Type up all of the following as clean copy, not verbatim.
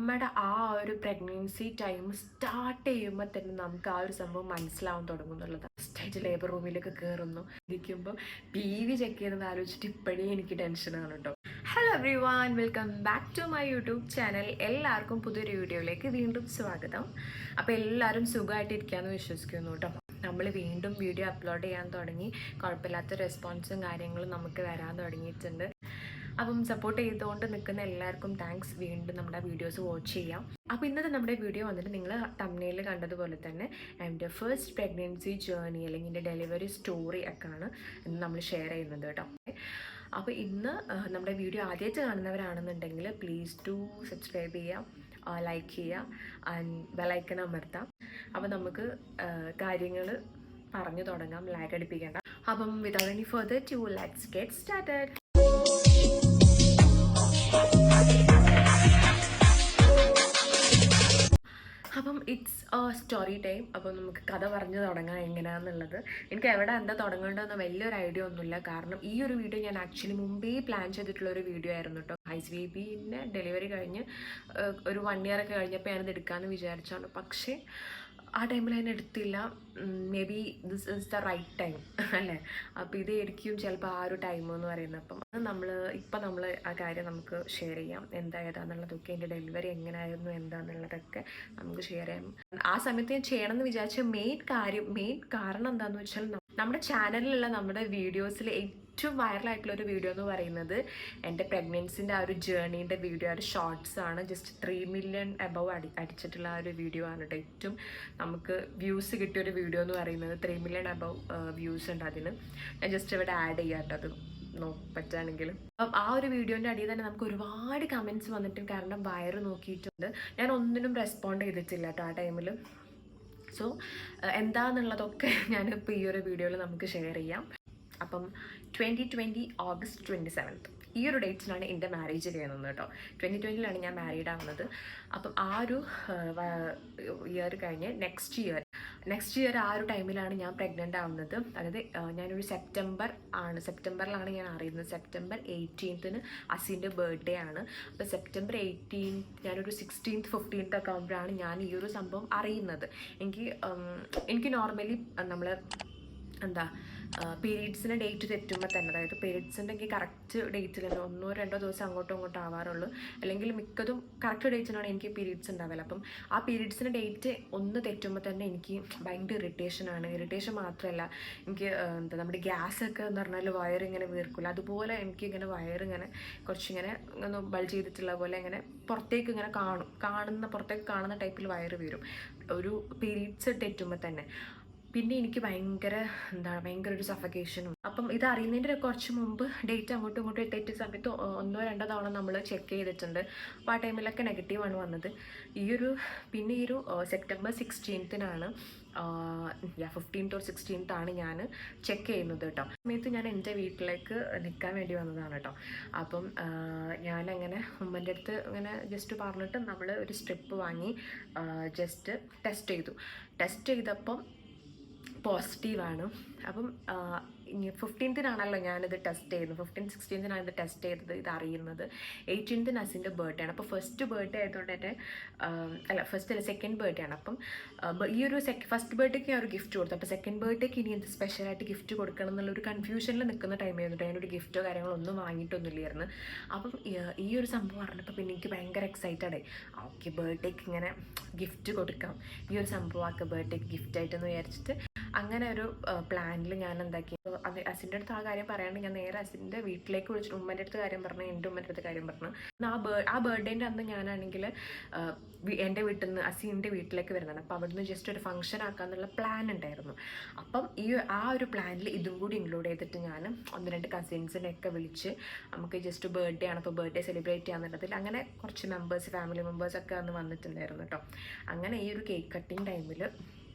നമ്മുടെ ആ ഒരു പ്രഗ്നൻസി ടൈം സ്റ്റാർട്ട് ചെയ്യുമ്പോൾ തന്നെ നമുക്ക് ആ ഒരു സംഭവം മനസ്സിലാവാൻ തുടങ്ങും എന്നുള്ളത്. ഫസ്റ്റായിട്ട് ലേബർ റൂമിലേക്ക് കയറുന്നു ഇരിക്കുമ്പോൾ PV ചെക്ക് ചെയ്തെന്ന് ആലോചിച്ചിട്ട് ഇപ്പോഴേ എനിക്ക് ടെൻഷനാണ് കേട്ടോ. Hello everyone, welcome back to my YouTube channel. എല്ലാവർക്കും പുതിയൊരു വീഡിയോയിലേക്ക് വീണ്ടും സ്വാഗതം. അപ്പോൾ എല്ലാവരും സുഖമായിട്ടിരിക്കാമെന്ന് വിശ്വസിക്കുന്നു കേട്ടോ. നമ്മൾ വീണ്ടും വീഡിയോ അപ്ലോഡ് ചെയ്യാൻ തുടങ്ങി, കുഴപ്പമില്ലാത്ത റെസ്പോൺസും കാര്യങ്ങളും നമുക്ക് വരാൻ തുടങ്ങിയിട്ടുണ്ട്. അപ്പം സപ്പോർട്ട് ചെയ്തുകൊണ്ട് നിൽക്കുന്ന എല്ലാവർക്കും താങ്ക്സ്. വീണ്ടും നമ്മുടെ വീഡിയോസ് വാച്ച് ചെയ്യാം. അപ്പോൾ ഇന്നത്തെ നമ്മുടെ വീഡിയോ വന്നിട്ട് നിങ്ങൾ തംബ്നെയിൽ കണ്ടതുപോലെ തന്നെ എൻ്റെ ഫസ്റ്റ് പ്രഗ്നൻസി ജേർണി അല്ലെങ്കിൽ എൻ്റെ ഡെലിവറി സ്റ്റോറി ഒക്കെയാണ് ഇന്ന് നമ്മൾ ഷെയർ ചെയ്യുന്നത് കേട്ടോ. അപ്പോൾ ഇന്ന് നമ്മുടെ വീഡിയോ ആദ്യമായിട്ട് കാണുന്നവരാണെന്നുണ്ടെങ്കിൽ പ്ലീസ് ടു സബ്സ്ക്രൈബ് ചെയ്യാം, ലൈക്ക് ചെയ്യുക ആൻഡ് ബെലൈക്കൺ അമർത്താം. അപ്പോൾ നമുക്ക് കാര്യങ്ങൾ പറഞ്ഞു തുടങ്ങാം, ലാഗ് അടിപ്പിക്കേണ്ട. അപ്പം without any further to let's get started. അപ്പം ഇറ്റ്സ് സ്റ്റോറി ടൈം. അപ്പം നമുക്ക് കഥ പറഞ്ഞു തുടങ്ങാം എങ്ങനെയാണെന്നുള്ളത്. എനിക്ക് എവിടെ എന്താ തുടങ്ങേണ്ടതെന്ന് വലിയൊരു ഐഡിയ ഒന്നുമില്ല. കാരണം ഈ ഒരു വീഡിയോ ഞാൻ ആക്ച്വലി മുമ്പേ പ്ലാൻ ചെയ്തിട്ടുള്ള ഒരു വീഡിയോ ആയിരുന്നു കേട്ടോ. ഹൈസ് ബേബീനെ ഡെലിവറി കഴിഞ്ഞ് ഒരു 1 year ഒക്കെ കഴിഞ്ഞപ്പോൾ ഞാനത് എടുക്കാമെന്ന് വിചാരിച്ചാണ്. പക്ഷേ ആ ടൈമിൽ ഞാൻ എടുത്തില്ല. Maybe this is the right time അല്ലേ? അപ്പോൾ ഇതായിരിക്കും ചിലപ്പോൾ ആ ഒരു ടൈം എന്ന് പറയുന്നത്. അപ്പം നമ്മൾ ആ കാര്യം നമുക്ക് ഷെയർ ചെയ്യാം, ഏതാന്നുള്ളതൊക്കെ. എൻ്റെ ഡെലിവറി എങ്ങനെയായിരുന്നു എന്താണെന്നുള്ളതൊക്കെ നമുക്ക് ഷെയർ ചെയ്യാം. ആ സമയത്ത് ഞാൻ ചെയ്യണമെന്ന് വിചാരിച്ച മെയിൻ കാരണം എന്താണെന്ന് വെച്ചാൽ, നമ്മുടെ ചാനലിലുള്ള നമ്മുടെ വീഡിയോസിൽ ഏറ്റവും വൈറലായിട്ടുള്ളൊരു വീഡിയോ എന്ന് പറയുന്നത് എൻ്റെ പ്രഗ്നൻസിൻ്റെ ആ ഒരു ജേർണീൻ്റെ വീഡിയോ, ആ ഒരു ഷോർട്സ് ആണ്. ജസ്റ്റ് 3 million എബവ് അടിച്ചിട്ടുള്ള ആ ഒരു വീഡിയോ ആണ് കേട്ടോ. ഏറ്റവും നമുക്ക് വ്യൂസ് കിട്ടിയൊരു വീഡിയോ എന്ന് പറയുന്നത് 3 million എബവ് വ്യൂസ് ഉണ്ട് അതിന്. ഞാൻ ജസ്റ്റ് ഇവിടെ ആഡ് ചെയ്യാം കേട്ടോ, അത് പറ്റുകയാണെങ്കിൽ. അപ്പം ആ ഒരു വീഡിയോൻ്റെ അടിയിൽ തന്നെ നമുക്ക് ഒരുപാട് കമൻറ്റ്സ് വന്നിട്ടുണ്ട്. കാരണം വയറ് നോക്കിയിട്ടുണ്ട്. ഞാൻ ഒന്നിനും റെസ്പോണ്ട് ചെയ്തിട്ടില്ല കേട്ടോ ആ ടൈമിൽ. സോ എന്താണെന്നുള്ളതൊക്കെ ഞാനിപ്പോൾ ഈ ഒരു വീഡിയോയിൽ നമുക്ക് ഷെയർ ചെയ്യാം. അപ്പം 2020 August 27th ഈ ഒരു ഡേറ്റ്സിലാണ് എൻ്റെ മാരേജ് കഴിയുന്നത് കേട്ടോ. 2020 ഞാൻ മാരീഡ് ആവുന്നത്. അപ്പം ആ ഒരു ഇയർ കഴിഞ്ഞ് നെക്സ്റ്റ് ഇയർ ആ ഒരു ടൈമിലാണ് ഞാൻ പ്രഗ്നൻ്റ് ആവുന്നത്. അതായത് ഞാനൊരു സെപ്റ്റംബറിലാണ് ഞാൻ അറിയുന്നത്. September 18th അസിൻ്റെ ബർത്ത്ഡേ ആണ്. അപ്പോൾ September 18th ഞാനൊരു 16th 15th ഒക്കെ ആകുമ്പോഴാണ് ഞാൻ ഈ ഒരു സംഭവം അറിയുന്നത്. എനിക്ക് നോർമലി നമ്മൾ പീരീഡ്സിൻ്റെ ഡേറ്റ് തെറ്റുമ്പോൾ തന്നെ, അതായത് പീരീഡ്സിൻ്റെ എനിക്ക് കറക്റ്റ് ഡേറ്റിൽ തന്നെ 1-2 ദിവസം അങ്ങോട്ടും ഇങ്ങോട്ടും ആവാറുള്ളൂ. അല്ലെങ്കിൽ മിക്കതും കറക്റ്റ് ഡേറ്റിനാണ് എനിക്ക് പീരീഡ്സ് ഉണ്ടാവില്ല. അപ്പം ആ പീരീഡ്സിൻ്റെ ഡേറ്റ് ഒന്ന് തെറ്റുമ്പോൾ തന്നെ എനിക്ക് ഭയങ്കര ഇറിറ്റേഷനാണ്. ഇറിറ്റേഷൻ മാത്രമല്ല, എനിക്ക് നമ്മുടെ ഗ്യാസൊക്കെ എന്ന് പറഞ്ഞാൽ വയറിങ്ങനെ വീർക്കില്ല. അതുപോലെ എനിക്കിങ്ങനെ വയറിങ്ങനെ കുറച്ചിങ്ങനെ ഒന്ന് ബൾജ് ചെയ്തിട്ടുള്ള പോലെ ഇങ്ങനെ പുറത്തേക്ക് കാണുന്ന ടൈപ്പിൽ വയറ് വീരും ഒരു പീരീഡ്സ് തെറ്റുമ്പോൾ തന്നെ. പിന്നെ എനിക്ക് ഭയങ്കര ഒരു സഫക്കേഷനും. അപ്പം ഇത് അറിയുന്നതിൻ്റെ കുറച്ച് മുമ്പ് ഡേറ്റ് അങ്ങോട്ടും ഇങ്ങോട്ടും തെറ്റിയ സമയത്ത് 1-2 തവണ നമ്മൾ ചെക്ക് ചെയ്തിട്ടുണ്ട്. അപ്പോൾ ആ ടൈമിലൊക്കെ നെഗറ്റീവാണ് വന്നത്. പിന്നെ ഈ ഒരു September 16th 15th or 16th ഞാൻ ചെക്ക് ചെയ്യുന്നത് കേട്ടോ. സമയത്ത് ഞാൻ എൻ്റെ വീട്ടിലേക്ക് നിൽക്കാൻ വേണ്ടി വന്നതാണ് കേട്ടോ. അപ്പം ഞാനങ്ങനെ ഉമ്മൻ്റെ അടുത്ത് ഇങ്ങനെ ജസ്റ്റ് പറഞ്ഞിട്ട് നമ്മൾ ഒരു സ്ട്രിപ്പ് വാങ്ങി ജസ്റ്റ് ടെസ്റ്റ് ചെയ്തപ്പം പോസിറ്റീവാണ്. അപ്പം 15th ഞാനിത് ടെസ്റ്റ് ചെയ്യുന്നത്. 15th 16th ഇത് ടെസ്റ്റ് ചെയ്തത്, ഇത് അറിയുന്നത്. 18th അസിൻ്റെ ബർത്ത്ഡേ ആണ്. അപ്പോൾ ഫസ്റ്റ് ബർത്ത്ഡേ ആയതുകൊണ്ട് തന്നെ സെക്കൻഡ് ബർത്ത്ഡേ ആണ്. അപ്പം ഈ ഒരു ഫസ്റ്റ് ബർത്ത്ഡേക്ക് ഞാൻ ഒരു ഗിഫ്റ്റ് കൊടുത്തു. അപ്പോൾ സെക്കൻഡ് ബർത്ത്ഡേക്ക് ഇനി എന്ത് സ്പെഷ്യലായിട്ട് ഗിഫ്റ്റ് കൊടുക്കണം എന്നുള്ളൊരു കൺഫ്യൂഷനിൽ നിൽക്കുന്ന ടൈമായിരുന്നു. ഞാനൊരു ഗിഫ്റ്റോ കാര്യങ്ങളോ ഒന്നും വാങ്ങിയിട്ടൊന്നുമില്ലായിരുന്നു. അപ്പം ഈ ഒരു സംഭവം പറഞ്ഞപ്പോൾ പിന്നെ എനിക്ക് ഭയങ്കര എക്സൈറ്റഡ് ആയി. ഓക്കെ, ബർത്ത്ഡേക്ക് ഇങ്ങനെ ഗിഫ്റ്റ് കൊടുക്കാം, ഈ ഒരു സംഭവമൊക്കെ ബർത്ത്ഡേക്ക് ഗിഫ്റ്റായിട്ടെന്ന് വിചാരിച്ചിട്ട് അങ്ങനെ ഒരു പ്ലാനിൽ ഞാൻ എന്താക്കി. അസിൻ്റെ അടുത്ത് ആ കാര്യം പറയാണ്ട് ഞാൻ നേരെ അസിൻ്റെ വീട്ടിലേക്ക് വിളിച്ചിട്ട് ഉമ്മൻ്റെ അടുത്ത് കാര്യം പറഞ്ഞു, എൻ്റെ ഉമ്മൻ്റെ അടുത്ത് കാര്യം പറഞ്ഞു. ആ ബർത്ത്ഡേൻ്റെ അന്ന് ഞാനാണെങ്കിൽ എൻ്റെ വീട്ടിൽ നിന്ന് അസിൻ്റെ വീട്ടിലേക്ക് വരുന്നതാണ്. അപ്പോൾ അവിടുന്ന് ജസ്റ്റ് ഒരു ഫംഗ്ഷൻ ആക്കാമെന്നുള്ള പ്ലാൻ ഉണ്ടായിരുന്നു. അപ്പം ആ ഒരു പ്ലാനിൽ ഇതും കൂടി ഇൻക്ലൂഡ് ചെയ്തിട്ട് ഞാൻ 1-2 കസിൻസിനെയൊക്കെ വിളിച്ച് നമുക്ക് ജസ്റ്റ് ബർത്ത്ഡേ ആണ്, അപ്പോൾ ബർത്ത്ഡേ സെലിബ്രേറ്റ് ചെയ്യാന്നുള്ളതിൽ അങ്ങനെ കുറച്ച് ഫാമിലി മെമ്പേഴ്സൊക്കെ അന്ന് വന്നിട്ടുണ്ടായിരുന്നു കേട്ടോ. അങ്ങനെ ഈ ഒരു കേക്ക് കട്ടിങ് ടൈമിൽ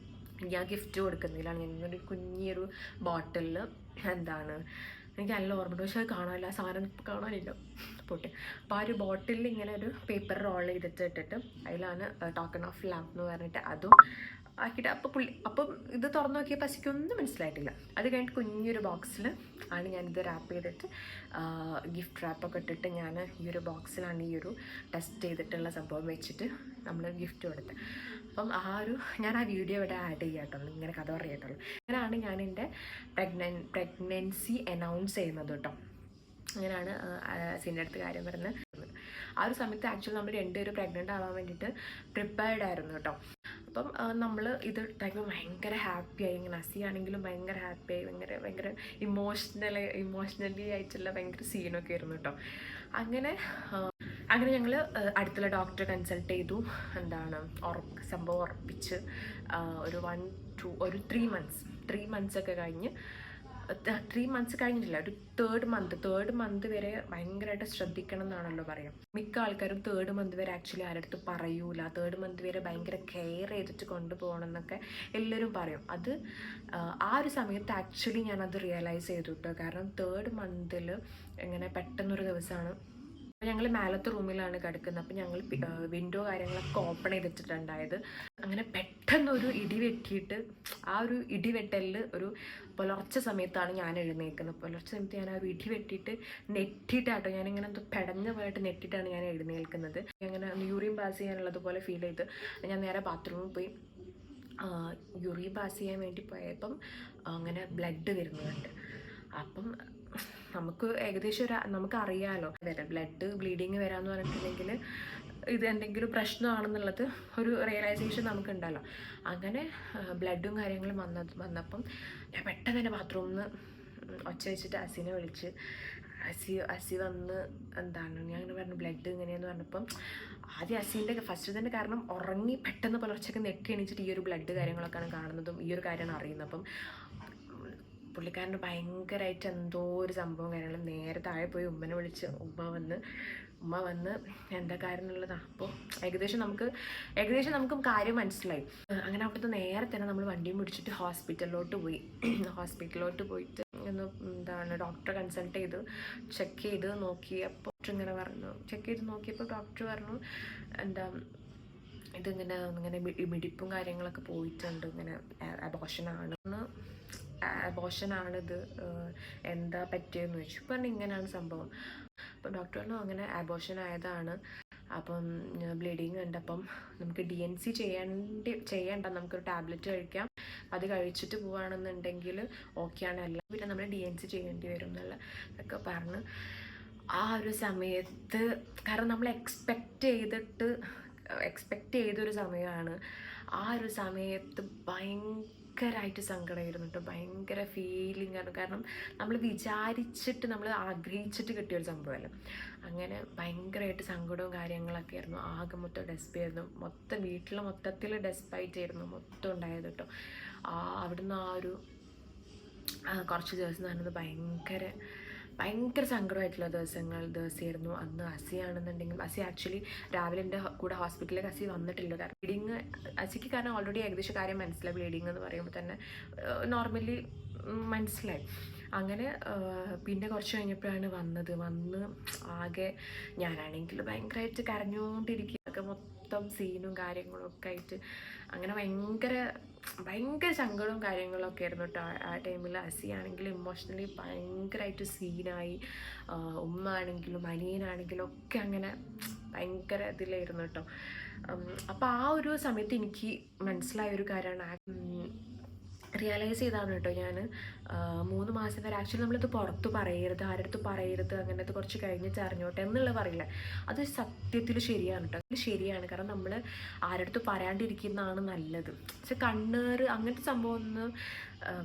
ഞാൻ ഗിഫ്റ്റ് കൊടുക്കുന്നതിലാണ് ഞാനൊരു കുഞ്ഞൊരു ബോട്ടിലിൽ എനിക്ക് നല്ല ഓർമ്മയുണ്ട്. പക്ഷേ അത് കാണാനില്ല, സാധനം കാണാനില്ല. പൊട്ടി. അപ്പോൾ ആ ഒരു ബോട്ടിലിൽ ഇങ്ങനെ ഒരു പേപ്പർ റോൾ ചെയ്തിട്ട് ഇട്ടിട്ട് അതിലാണ് ടോക്കൺ ഓഫ് ലവ് എന്ന് പറഞ്ഞിട്ട് അതും ആക്കിയിട്ട് അപ്പം ഇത് തുറന്നു നോക്കിയപ്പോൾ പസിക്കൊന്നും മനസ്സിലായിട്ടില്ല. അത് കഴിഞ്ഞിട്ട് കുഞ്ഞൊരു ബോക്സിൽ ആണ് ഞാനിത് റാപ്പ് ചെയ്തിട്ട് ഗിഫ്റ്റ് റാപ്പൊക്കെ ഇട്ടിട്ട് ഞാൻ ഈ ഒരു ബോക്സിലാണ് ഈ ഒരു ടെസ്റ്റ് ചെയ്തിട്ടുള്ള സംഭവം വെച്ചിട്ട് നമ്മൾ ഗിഫ്റ്റ് കൊടുത്തത്. അപ്പം ഞാൻ ആ വീഡിയോ ഇവിടെ ആഡ് ചെയ്യാട്ടോ, ഇങ്ങനെ കഥ പറയാട്ടുള്ളൂ. അങ്ങനെയാണ് ഞാൻ എൻ്റെ പ്രഗ്നൻസി അനൗൺസ് ചെയ്യുന്നത് കേട്ടോ. അങ്ങനെയാണ് അസീൻ്റെ അടുത്ത് കാര്യം പറഞ്ഞത്. ആ ഒരു സമയത്ത് ആക്ച്വലി നമ്മൾ രണ്ടുപേരും പ്രഗ്നൻ്റ് ആവാൻ വേണ്ടിയിട്ട് പ്രിപ്പയർഡ് ആയിരുന്നു കേട്ടോ. അപ്പം നമ്മൾ ഇത് ടൈമിൽ ഭയങ്കര ഹാപ്പിയായി. ഇങ്ങനെ അസി ആണെങ്കിലും ഭയങ്കര ഹാപ്പിയായി, ഭയങ്കര ഇമോഷണലി ആയിട്ടുള്ള ഭയങ്കര സീനൊക്കെ ആയിരുന്നു കേട്ടോ. അങ്ങനെ ഞങ്ങൾ അടുത്തുള്ള ഡോക്ടറെ കൺസൾട്ട് ചെയ്തു. സംഭവം ഉറപ്പിച്ച് ഒരു 3 months ഒക്കെ കഴിഞ്ഞ് 3 months കഴിഞ്ഞിട്ടില്ല, ഒരു തേർഡ് മന്ത് വരെ ഭയങ്കരമായിട്ട് ശ്രദ്ധിക്കണം എന്നാണല്ലോ പറയാം. മിക്ക ആൾക്കാരും 3rd month വരെ ആക്ച്വലി ആരടുത്ത് പറയൂല. 3rd month വരെ ഭയങ്കര കെയർ ചെയ്തിട്ട് കൊണ്ടുപോകണം എന്നൊക്കെ എല്ലാവരും പറയും. അത് ആ ഒരു സമയത്ത് ആക്ച്വലി ഞാനത് റിയലൈസ് ചെയ്തു കേട്ടോ. കാരണം 3rd month ഇങ്ങനെ പെട്ടെന്നൊരു ദിവസമാണ് ഞങ്ങൾ മേലത്തെ റൂമിലാണ് കിടക്കുന്നത്. അപ്പം ഞങ്ങൾ വിൻഡോ കാര്യങ്ങളൊക്കെ ഓപ്പൺ ചെയ്തിട്ടുണ്ടായത്. അങ്ങനെ പെട്ടെന്നൊരു ഇടി വെട്ടിയിട്ട് ആ ഒരു ഇടിവെട്ടലിൽ ഒരു പുലർച്ചെ സമയത്താണ് ഞാൻ എഴുന്നേൽക്കുന്നത്. പുലർച്ചെ സമയത്ത് ഞാൻ ആ ഒരു ഇടി വെട്ടിയിട്ട് നെറ്റിയിട്ടാട്ടോ, ഞാനിങ്ങനെ എന്തോ പെടഞ്ഞ പോയിട്ട് നെറ്റിയിട്ടാണ് ഞാൻ എഴുന്നേൽക്കുന്നത്. അങ്ങനെ യൂറിൻ പാസ് ചെയ്യാനുള്ളതുപോലെ ഫീൽ ചെയ്ത് ഞാൻ നേരെ ബാത്റൂമിൽ പോയി യൂറിൻ പാസ് ചെയ്യാൻ വേണ്ടി പോയപ്പം അങ്ങനെ ബ്ലഡ് വരുന്നുണ്ട്. അപ്പം നമുക്ക് ഏകദേശം നമുക്കറിയാമല്ലോ ബ്ലഡ് ബ്ലീഡിങ് വരാമെന്ന് പറഞ്ഞിട്ടുണ്ടെങ്കിൽ ഇത് എന്തെങ്കിലും പ്രശ്നമാണെന്നുള്ളത് ഒരു റിയലൈസേഷൻ നമുക്കുണ്ടല്ലോ. അങ്ങനെ ബ്ലഡും കാര്യങ്ങളും വന്നപ്പം ഞാൻ പെട്ടെന്ന് തന്നെ ബാത്റൂമിൽ നിന്ന് ഒച്ച വെച്ചിട്ട് അസിനെ വിളിച്ച് അസി വന്ന് ഞാൻ ഇങ്ങനെ പറഞ്ഞു ബ്ലഡ് ഇങ്ങനെയെന്ന് പറഞ്ഞപ്പം ആദ്യം അസീൻ്റെ ഫസ്റ്റ് തന്നെ കാരണം ഉറങ്ങി പെട്ടെന്ന് പുലർച്ചയ്ക്ക് നെറ്റി എണീച്ചിട്ട് ഈ ഒരു ബ്ലഡ് കാര്യങ്ങളൊക്കെയാണ് കാണുന്നതും ഈ ഒരു കാര്യമാണ് അറിയുന്നത്. അപ്പം പുള്ളിക്കാരന് ഭയങ്കരമായിട്ട് എന്തോ ഒരു സംഭവം കാര്യങ്ങളും നേരെ താഴെ പോയി ഉമ്മനെ വിളിച്ച് ഉമ്മ വന്ന് എന്താ കാര്യം എന്നുള്ളതാണ്. അപ്പോൾ ഏകദേശം നമുക്ക് കാര്യം മനസ്സിലായി. അങ്ങനെ അവിടുത്തെ നേരെ തന്നെ നമ്മൾ വണ്ടിയും പിടിച്ചിട്ട് ഹോസ്പിറ്റലിലോട്ട് പോയിട്ട് ഡോക്ടറെ കൺസൾട്ട് ചെയ്ത് ചെക്ക് ചെയ്ത് നോക്കിയപ്പോൾ ഇങ്ങനെ പറഞ്ഞു. നോക്കിയപ്പോൾ ഡോക്ടർ പറഞ്ഞു ഇതിങ്ങനെ മിടിപ്പും കാര്യങ്ങളൊക്കെ പോയിട്ടുണ്ട്, ഇങ്ങനെ അബോഷനാണിത്, എന്താ പറ്റിയെന്ന് ചോദിച്ചു. പറഞ്ഞു ഇങ്ങനെയാണ് സംഭവം. അപ്പം ഡോക്ടർ പറഞ്ഞു അങ്ങനെ അബോഷൻ ആയതാണ്, അപ്പം ബ്ലീഡിങ് കണ്ടപ്പം നമുക്ക് DNC ചെയ്യണ്ട, നമുക്കൊരു ടാബ്ലറ്റ് കഴിക്കാം, അത് കഴിച്ചിട്ട് പോവുകയാണെന്നുണ്ടെങ്കിൽ ഓക്കെയാണ്, അല്ല പിന്നെ നമ്മൾ DNC ചെയ്യേണ്ടി വരും ഒക്കെ പറഞ്ഞ് ആ ഒരു സമയത്ത് കാരണം നമ്മൾ എക്സ്പെക്റ്റ് ചെയ്തൊരു സമയമാണ്. ആ ഒരു സമയത്ത് ഭയങ്കരമായിട്ട് സങ്കടമായിരുന്നു കേട്ടോ, ഭയങ്കര ഫീലിംഗ് ആണ്. കാരണം നമ്മൾ വിചാരിച്ചിട്ട് നമ്മൾ ആഗ്രഹിച്ചിട്ട് കിട്ടിയൊരു സംഭവമല്ല. അങ്ങനെ ഭയങ്കരമായിട്ട് സങ്കടവും കാര്യങ്ങളൊക്കെ ആയിരുന്നു. ആകെ മൊത്തം ഡെസ്പായിരുന്നു, മൊത്തത്തിൽ ഡെസ്പായിട്ടായിരുന്നു മൊത്തം ഉണ്ടായത് കേട്ടോ. അവിടുന്ന് ആ ഒരു കുറച്ച് ദിവസം നടന്നത് ഭയങ്കര സങ്കടമായിട്ടുള്ള ദിവസമായിരുന്നു അന്ന്. അസിയാണെന്നുണ്ടെങ്കിൽ അസി ആക്ച്വലി രാവിലെ എൻ്റെ കൂടെ ഹോസ്പിറ്റലിലേക്ക് അസി വന്നിട്ടില്ല. കാരണം ബ്ലീഡിങ് അസിക്ക് കാരണം ഓൾറെഡി ഏകദേശം കാര്യം മനസ്സിലായി. ബ്ലീഡിങ് എന്ന് പറയുമ്പോൾ തന്നെ നോർമലി മനസ്സിലായി. അങ്ങനെ പിന്നെ കുറച്ച് കഴിഞ്ഞപ്പോഴാണ് വന്ന് ആകെ ഞാനാണെങ്കിൽ ഭയങ്കരമായിട്ട് കരഞ്ഞുകൊണ്ടിരിക്കുകയൊക്കെ, മൊത്തം സീനും കാര്യങ്ങളും ഒക്കെ ആയിട്ട് അങ്ങനെ ഭയങ്കര സങ്കടവും കാര്യങ്ങളൊക്കെ ആയിരുന്നു കേട്ടോ ആ ടൈമിൽ. അസി ആണെങ്കിൽ ഇമോഷണലി ഭയങ്കരമായിട്ട് സീനായി, ഉമ്മ ആണെങ്കിലും അനിയനാണെങ്കിലും ഒക്കെ അങ്ങനെ ഭയങ്കര ഇതിലായിരുന്നു കേട്ടോ. അപ്പോൾ ആ ഒരു സമയത്ത് എനിക്ക് മനസ്സിലായൊരു കാര്യമാണ്, റിയലൈസ് ചെയ്താണ് കേട്ടോ ഞാൻ 3 മാസം വരെ ആക്ച്വലി നമ്മളിത് പുറത്ത് പറയരുത്, ആരടുത്ത് പറയരുത്, അങ്ങനത്തെ കുറച്ച് കഴിഞ്ഞിട്ട് അറിഞ്ഞോട്ടെ എന്നുള്ളത് പറയില്ല. അത് സത്യത്തിൽ ശരിയാണ് കേട്ടോ, അത് ശരിയാണ്. കാരണം നമ്മൾ ആരടുത്ത് പറയാണ്ടിരിക്കുന്നതാണ് നല്ലത്. പക്ഷെ കണ്ണേറ് അങ്ങനത്തെ സംഭവം ഒന്ന്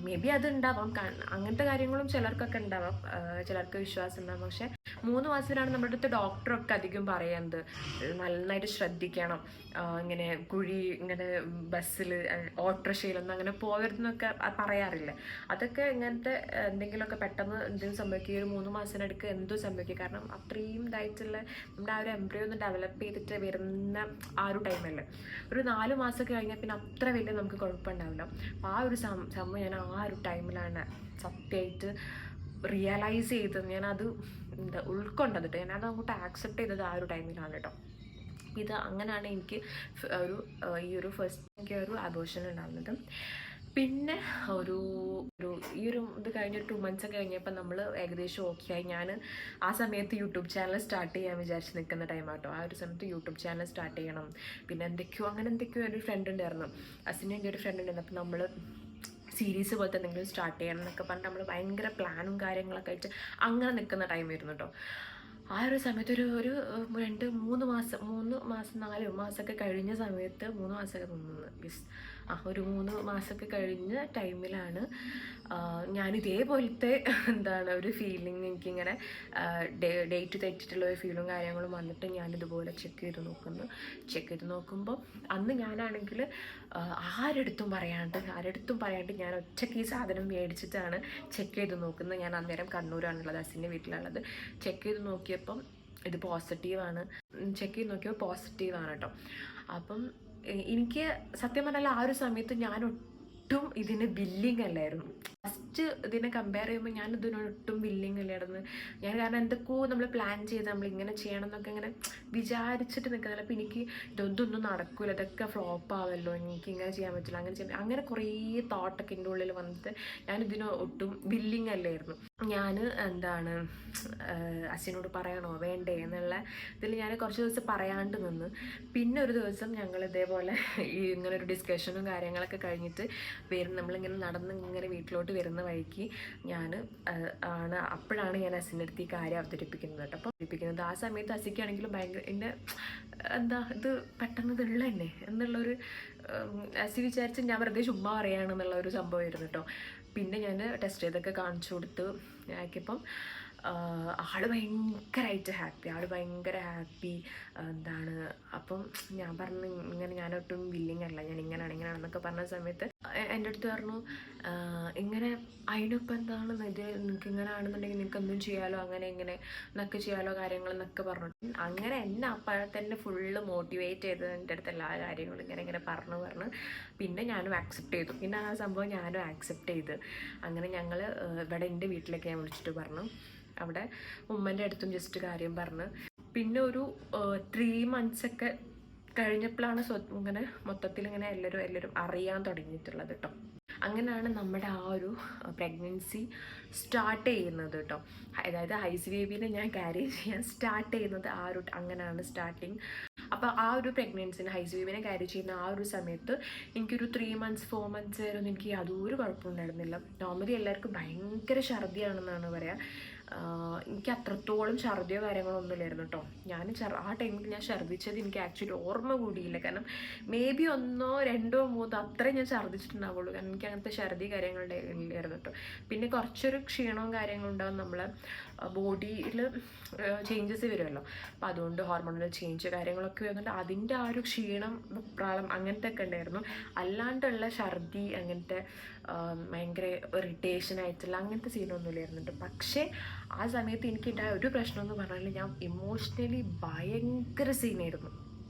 മേ ബി അത് ഉണ്ടാവാം, അങ്ങനത്തെ കാര്യങ്ങളും ചിലർക്കൊക്കെ ഉണ്ടാവാം, ചിലർക്ക് വിശ്വാസം ഉണ്ടാവും. പക്ഷെ 3 മാസത്തിലാണ് നമ്മുടെ അടുത്ത് ഡോക്ടറൊക്കെ അധികം പറയുന്നത് നന്നായിട്ട് ശ്രദ്ധിക്കണം, ഇങ്ങനെ ഇങ്ങനെ ബസ്സിൽ ഓട്ടോറിക്ഷയിലൊന്നും അങ്ങനെ പോകരുതെന്നൊക്കെ പറയാറില്ല. അതൊക്കെ ഇങ്ങനത്തെ എന്തെങ്കിലുമൊക്കെ പെട്ടെന്ന് എന്തെങ്കിലും സംഭവിക്കുക, ഒരു 3 മാസത്തിനടുക്ക് എന്തും സംഭവിക്കുക. കാരണം അത്രയും ഇതായിട്ടുള്ള നമ്മുടെ ആ ഒരു എംബ്രിയോ ഒന്ന് ഡെവലപ്പ് ചെയ്തിട്ട് വരുന്ന ആ ഒരു ടൈമല്ലേ. ഒരു 4 മാസമൊക്കെ കഴിഞ്ഞാൽ പിന്നെ അത്ര വലിയ നമുക്ക് കുഴപ്പമുണ്ടാവില്ല. അപ്പോൾ ആ ഒരു സംഭവം ഞാൻ ആ ഒരു ടൈമിലാണ് സത്യമായിട്ട് റിയലൈസ് ചെയ്തത്, ഞാനത് എന്താ ഉൾക്കൊണ്ടത് കേട്ടോ, ഞാനത് അങ്ങോട്ട് ആക്സെപ്റ്റ് ചെയ്തത് ആ ഒരു ടൈമിലാണ് കേട്ടോ. ഇത് അങ്ങനെയാണ് എനിക്ക് ഈ ഒരു ഫസ്റ്റ് എനിക്ക് ഒരു ആഘോഷം ഉണ്ടാകുന്നത്. പിന്നെ ഒരു ഇത് കഴിഞ്ഞൊരു 2 months ഒക്കെ കഴിഞ്ഞപ്പോൾ നമ്മൾ ഏകദേശം ഓക്കെ ആയി. ഞാൻ ആ സമയത്ത് യൂട്യൂബ് ചാനൽ സ്റ്റാർട്ട് ചെയ്യാൻ വിചാരിച്ച് നിൽക്കുന്ന ടൈമാട്ടോ. ആ ഒരു സമയത്ത് യൂട്യൂബ് ചാനൽ സ്റ്റാർട്ട് ചെയ്യണം, പിന്നെ അങ്ങനെ എന്തൊക്കെയോ ഒരു ഫ്രണ്ട് ഉണ്ടായിരുന്നു, അസിൻ്റെ ഒരു ഫ്രണ്ട് ഉണ്ടായിരുന്നു. അപ്പോൾ നമ്മൾ സീരീസ് പോലത്തെ എന്തെങ്കിലും സ്റ്റാർട്ട് ചെയ്യണം എന്നൊക്കെ പറഞ്ഞിട്ട് നമ്മൾ ഭയങ്കര പ്ലാനും കാര്യങ്ങളൊക്കെ ആയിട്ട് അങ്ങനെ നിൽക്കുന്ന ടൈമായിരുന്നു കേട്ടോ. ആ ഒരു സമയത്ത് ഒരു 2-3 മാസം 4 മാസമൊക്കെ കഴിഞ്ഞ സമയത്ത്, 3 മാസമൊക്കെ തോന്നുന്നത്, ഒരു 3 മാസമൊക്കെ കഴിഞ്ഞ ടൈമിലാണ് ഞാൻ ഇതേപോലത്തെ ഒരു ഫീലിംഗ്, എനിക്കിങ്ങനെ ഡേറ്റ് തെറ്റിട്ടുള്ള ഒരു ഫീലും കാര്യങ്ങളും വന്നിട്ട് ഞാനിതുപോലെ ചെക്ക് ചെയ്ത് നോക്കുമ്പോൾ അന്ന് ഞാനാണെങ്കിൽ ആരെടുത്തും പറയാണ്ട് ഞാൻ ഒറ്റയ്ക്ക് ഈ സാധനം മേടിച്ചിട്ടാണ് ചെക്ക് ചെയ്ത് നോക്കുന്നത്. ഞാൻ അന്നേരം കണ്ണൂരാണുള്ളത്, അസിൻ്റെ വീട്ടിലുള്ളത്. ചെക്ക് ചെയ്ത് നോക്കിയപ്പം ഇത് പോസിറ്റീവാണ്. ചെക്ക് ചെയ്ത് നോക്കിയപ്പോൾ പോസിറ്റീവാണ് കേട്ടോ. അപ്പം എനിക്ക് സത്യം പറഞ്ഞാൽ ആ ഒരു സമയത്ത് ഞാൻ ഒട്ടും ഇതിന് ബില്ലിങ് അല്ലായിരുന്നു. ഫസ്റ്റ് ഇതിനെ കമ്പയർ ചെയ്യുമ്പോൾ ഞാൻ ഇതിനൊട്ടും ബില്ലിങ് അല്ലായിരുന്നു. കാരണം എന്തൊക്കെയോ നമ്മൾ പ്ലാൻ ചെയ്ത് നമ്മൾ ഇങ്ങനെ ചെയ്യണം എന്നൊക്കെ ഇങ്ങനെ വിചാരിച്ചിട്ട് നിൽക്കുന്നില്ല. അപ്പോൾ എനിക്ക് ഇതൊന്നും നടക്കില്ല, ഇതൊക്കെ ഫ്ലോപ്പ് ആവല്ലോ, എനിക്ക് ഇങ്ങനെ ചെയ്യാൻ പറ്റില്ല, അങ്ങനെ കുറേ തോട്ടൊക്കെ എൻ്റെ ഉള്ളിൽ വന്നിട്ട് ഞാൻ ഇതിന് ഒട്ടും ബില്ലിങ് അല്ലായിരുന്നു. ഞാൻ അച്ഛനോട് പറയണോ വേണ്ടേ എന്നുള്ള ഇതിൽ ഞാൻ കുറച്ച് ദിവസം പറയാണ്ട് നിന്ന്. പിന്നെ ഒരു ദിവസം ഞങ്ങൾ ഇതേപോലെ ഇങ്ങനൊരു ഡിസ്കഷനും കാര്യങ്ങളൊക്കെ കഴിഞ്ഞിട്ട് നമ്മളിങ്ങനെ ഇങ്ങനെ വീട്ടിലോട്ട് വരുന്ന വഴിക്ക് അപ്പോഴാണ് ഞാൻ അസിൻ്റെ അടുത്ത് ഈ കാര്യം അവതരിപ്പിക്കുന്നത് കേട്ടോ. അപ്പോൾ ആ സമയത്ത് അസിക്കാണെങ്കിലും ഭയങ്കര എൻ്റെ ഇത് പെട്ടെന്ന് ഇതുള്ള തന്നെ എന്നുള്ളൊരു അസി വിചാരിച്ച് ഞാൻ വെറുതെ ചുമ്മാ പറയുകയാണെന്നുള്ള ഒരു സംഭവമായിരുന്നു കേട്ടോ. പിന്നെ ഞാൻ ടെസ്റ്റ് ചെയ്തൊക്കെ കാണിച്ചു കൊടുത്ത് ആക്കിയപ്പം ആള് ഭയങ്കരമായിട്ട് ഹാപ്പി. അപ്പം ഞാൻ പറഞ്ഞു ഇങ്ങനെ ഞാനൊട്ടും വില്ലിങ് അല്ല, ഞാൻ ഇങ്ങനെയാണെന്നൊക്കെ പറഞ്ഞ സമയത്ത് എൻ്റെ അടുത്ത് പറഞ്ഞു ഇങ്ങനെ അതിനിപ്പോൾ ഇത് നിങ്ങൾക്ക് ഇങ്ങനെ ആണെന്നുണ്ടെങ്കിൽ നിങ്ങൾക്ക് എന്തും ചെയ്യാലോ, അങ്ങനെ എന്നൊക്കെ ചെയ്യാലോ കാര്യങ്ങളെന്നൊക്കെ പറഞ്ഞു. അങ്ങനെ എന്നെ അപ്പോഴത്തന്നെ ഫുള്ള് മോട്ടിവേറ്റ് ചെയ്ത് എൻ്റെ അടുത്ത് എല്ലാ കാര്യങ്ങളും ഇങ്ങനെ പറഞ്ഞു. പിന്നെ ഞാനും ആക്സെപ്റ്റ് ചെയ്തു. പിന്നെ ആ സംഭവം ഞാനും ആക്സെപ്റ്റ് ചെയ്ത് അങ്ങനെ ഞങ്ങൾ ഇവിടെ എൻ്റെ വീട്ടിലേക്ക് ഞാൻ വിളിച്ചിട്ട് പറഞ്ഞു. അവിടെ ഉമ്മൻ്റെ അടുത്തും ജസ്റ്റ് കാര്യം പറഞ്ഞ് പിന്നെ ഒരു 3 months ഒക്കെ കഴിഞ്ഞപ്പോഴാണ് ഇങ്ങനെ മൊത്തത്തിൽ ഇങ്ങനെ എല്ലാവരും അറിയാൻ തുടങ്ങിയിട്ടുള്ളത് കേട്ടോ. അങ്ങനെയാണ് നമ്മുടെ ആ ഒരു പ്രഗ്നൻസി സ്റ്റാർട്ട് ചെയ്യുന്നത് കേട്ടോ. അതായത് ഹൈസ് ബേബീനെ ഞാൻ ക്യാരി ചെയ്യാൻ സ്റ്റാർട്ട് ചെയ്യുന്നത് അങ്ങനെയാണ് സ്റ്റാർട്ടിങ്. അപ്പോൾ ആ ഒരു പ്രഗ്നൻസിനെ ഹൈസ് ബേബീനെ ക്യാരി ചെയ്യുന്ന ആ ഒരു സമയത്ത് എനിക്കൊരു 3 months 4 months വരെ ഒന്നും എനിക്ക് യാതൊരു കുഴപ്പമുണ്ടായിരുന്നില്ല. നോർമലി എല്ലാവർക്കും ഭയങ്കര ഛർദിയാണെന്നാണ് പറയുക. എനിക്ക് അത്രത്തോളം ഛർദിയോ കാര്യങ്ങളോ ഒന്നുമില്ലായിരുന്നു കേട്ടോ. ആ ടൈമിൽ ഞാൻ ഛർദിച്ചത് എനിക്ക് ആക്ച്വലി ഓർമ്മ കൂടിയില്ല. കാരണം മേ ബി 1 2 3 അത്രയും ഞാൻ ഛർദിച്ചിട്ടുണ്ടാവുള്ളൂ. കാരണം എനിക്ക് അങ്ങനത്തെ ഛർദി കാര്യങ്ങളുടെ ഇല്ലായിരുന്നു കേട്ടോ. പിന്നെ കുറച്ചൊരു ക്ഷീണവും കാര്യങ്ങളും ഉണ്ടാവും, നമ്മളെ ബോഡിയിൽ ചേഞ്ചസ് വരുമല്ലോ. അപ്പോൾ അതുകൊണ്ട് ഹോർമോണൽ ചേഞ്ച് കാര്യങ്ങളൊക്കെ വരുന്നുണ്ട്. അതിൻ്റെ ആ ഒരു ക്ഷീണം പ്രാളം അങ്ങനത്തെ ഒക്കെ ഉണ്ടായിരുന്നു. അല്ലാണ്ടുള്ള ഛർദി അങ്ങനത്തെ ഭയങ്കര ഇറിറ്റേഷൻ ആയിട്ടുള്ള അങ്ങനത്തെ സീനൊന്നുമില്ലായിരുന്നുണ്ട്. പക്ഷേ ആ സമയത്ത് എനിക്കുണ്ടായ ഒരു പ്രശ്നം എന്ന് പറഞ്ഞാൽ ഞാൻ ഇമോഷണലി ഭയങ്കര സീനായിരുന്നു.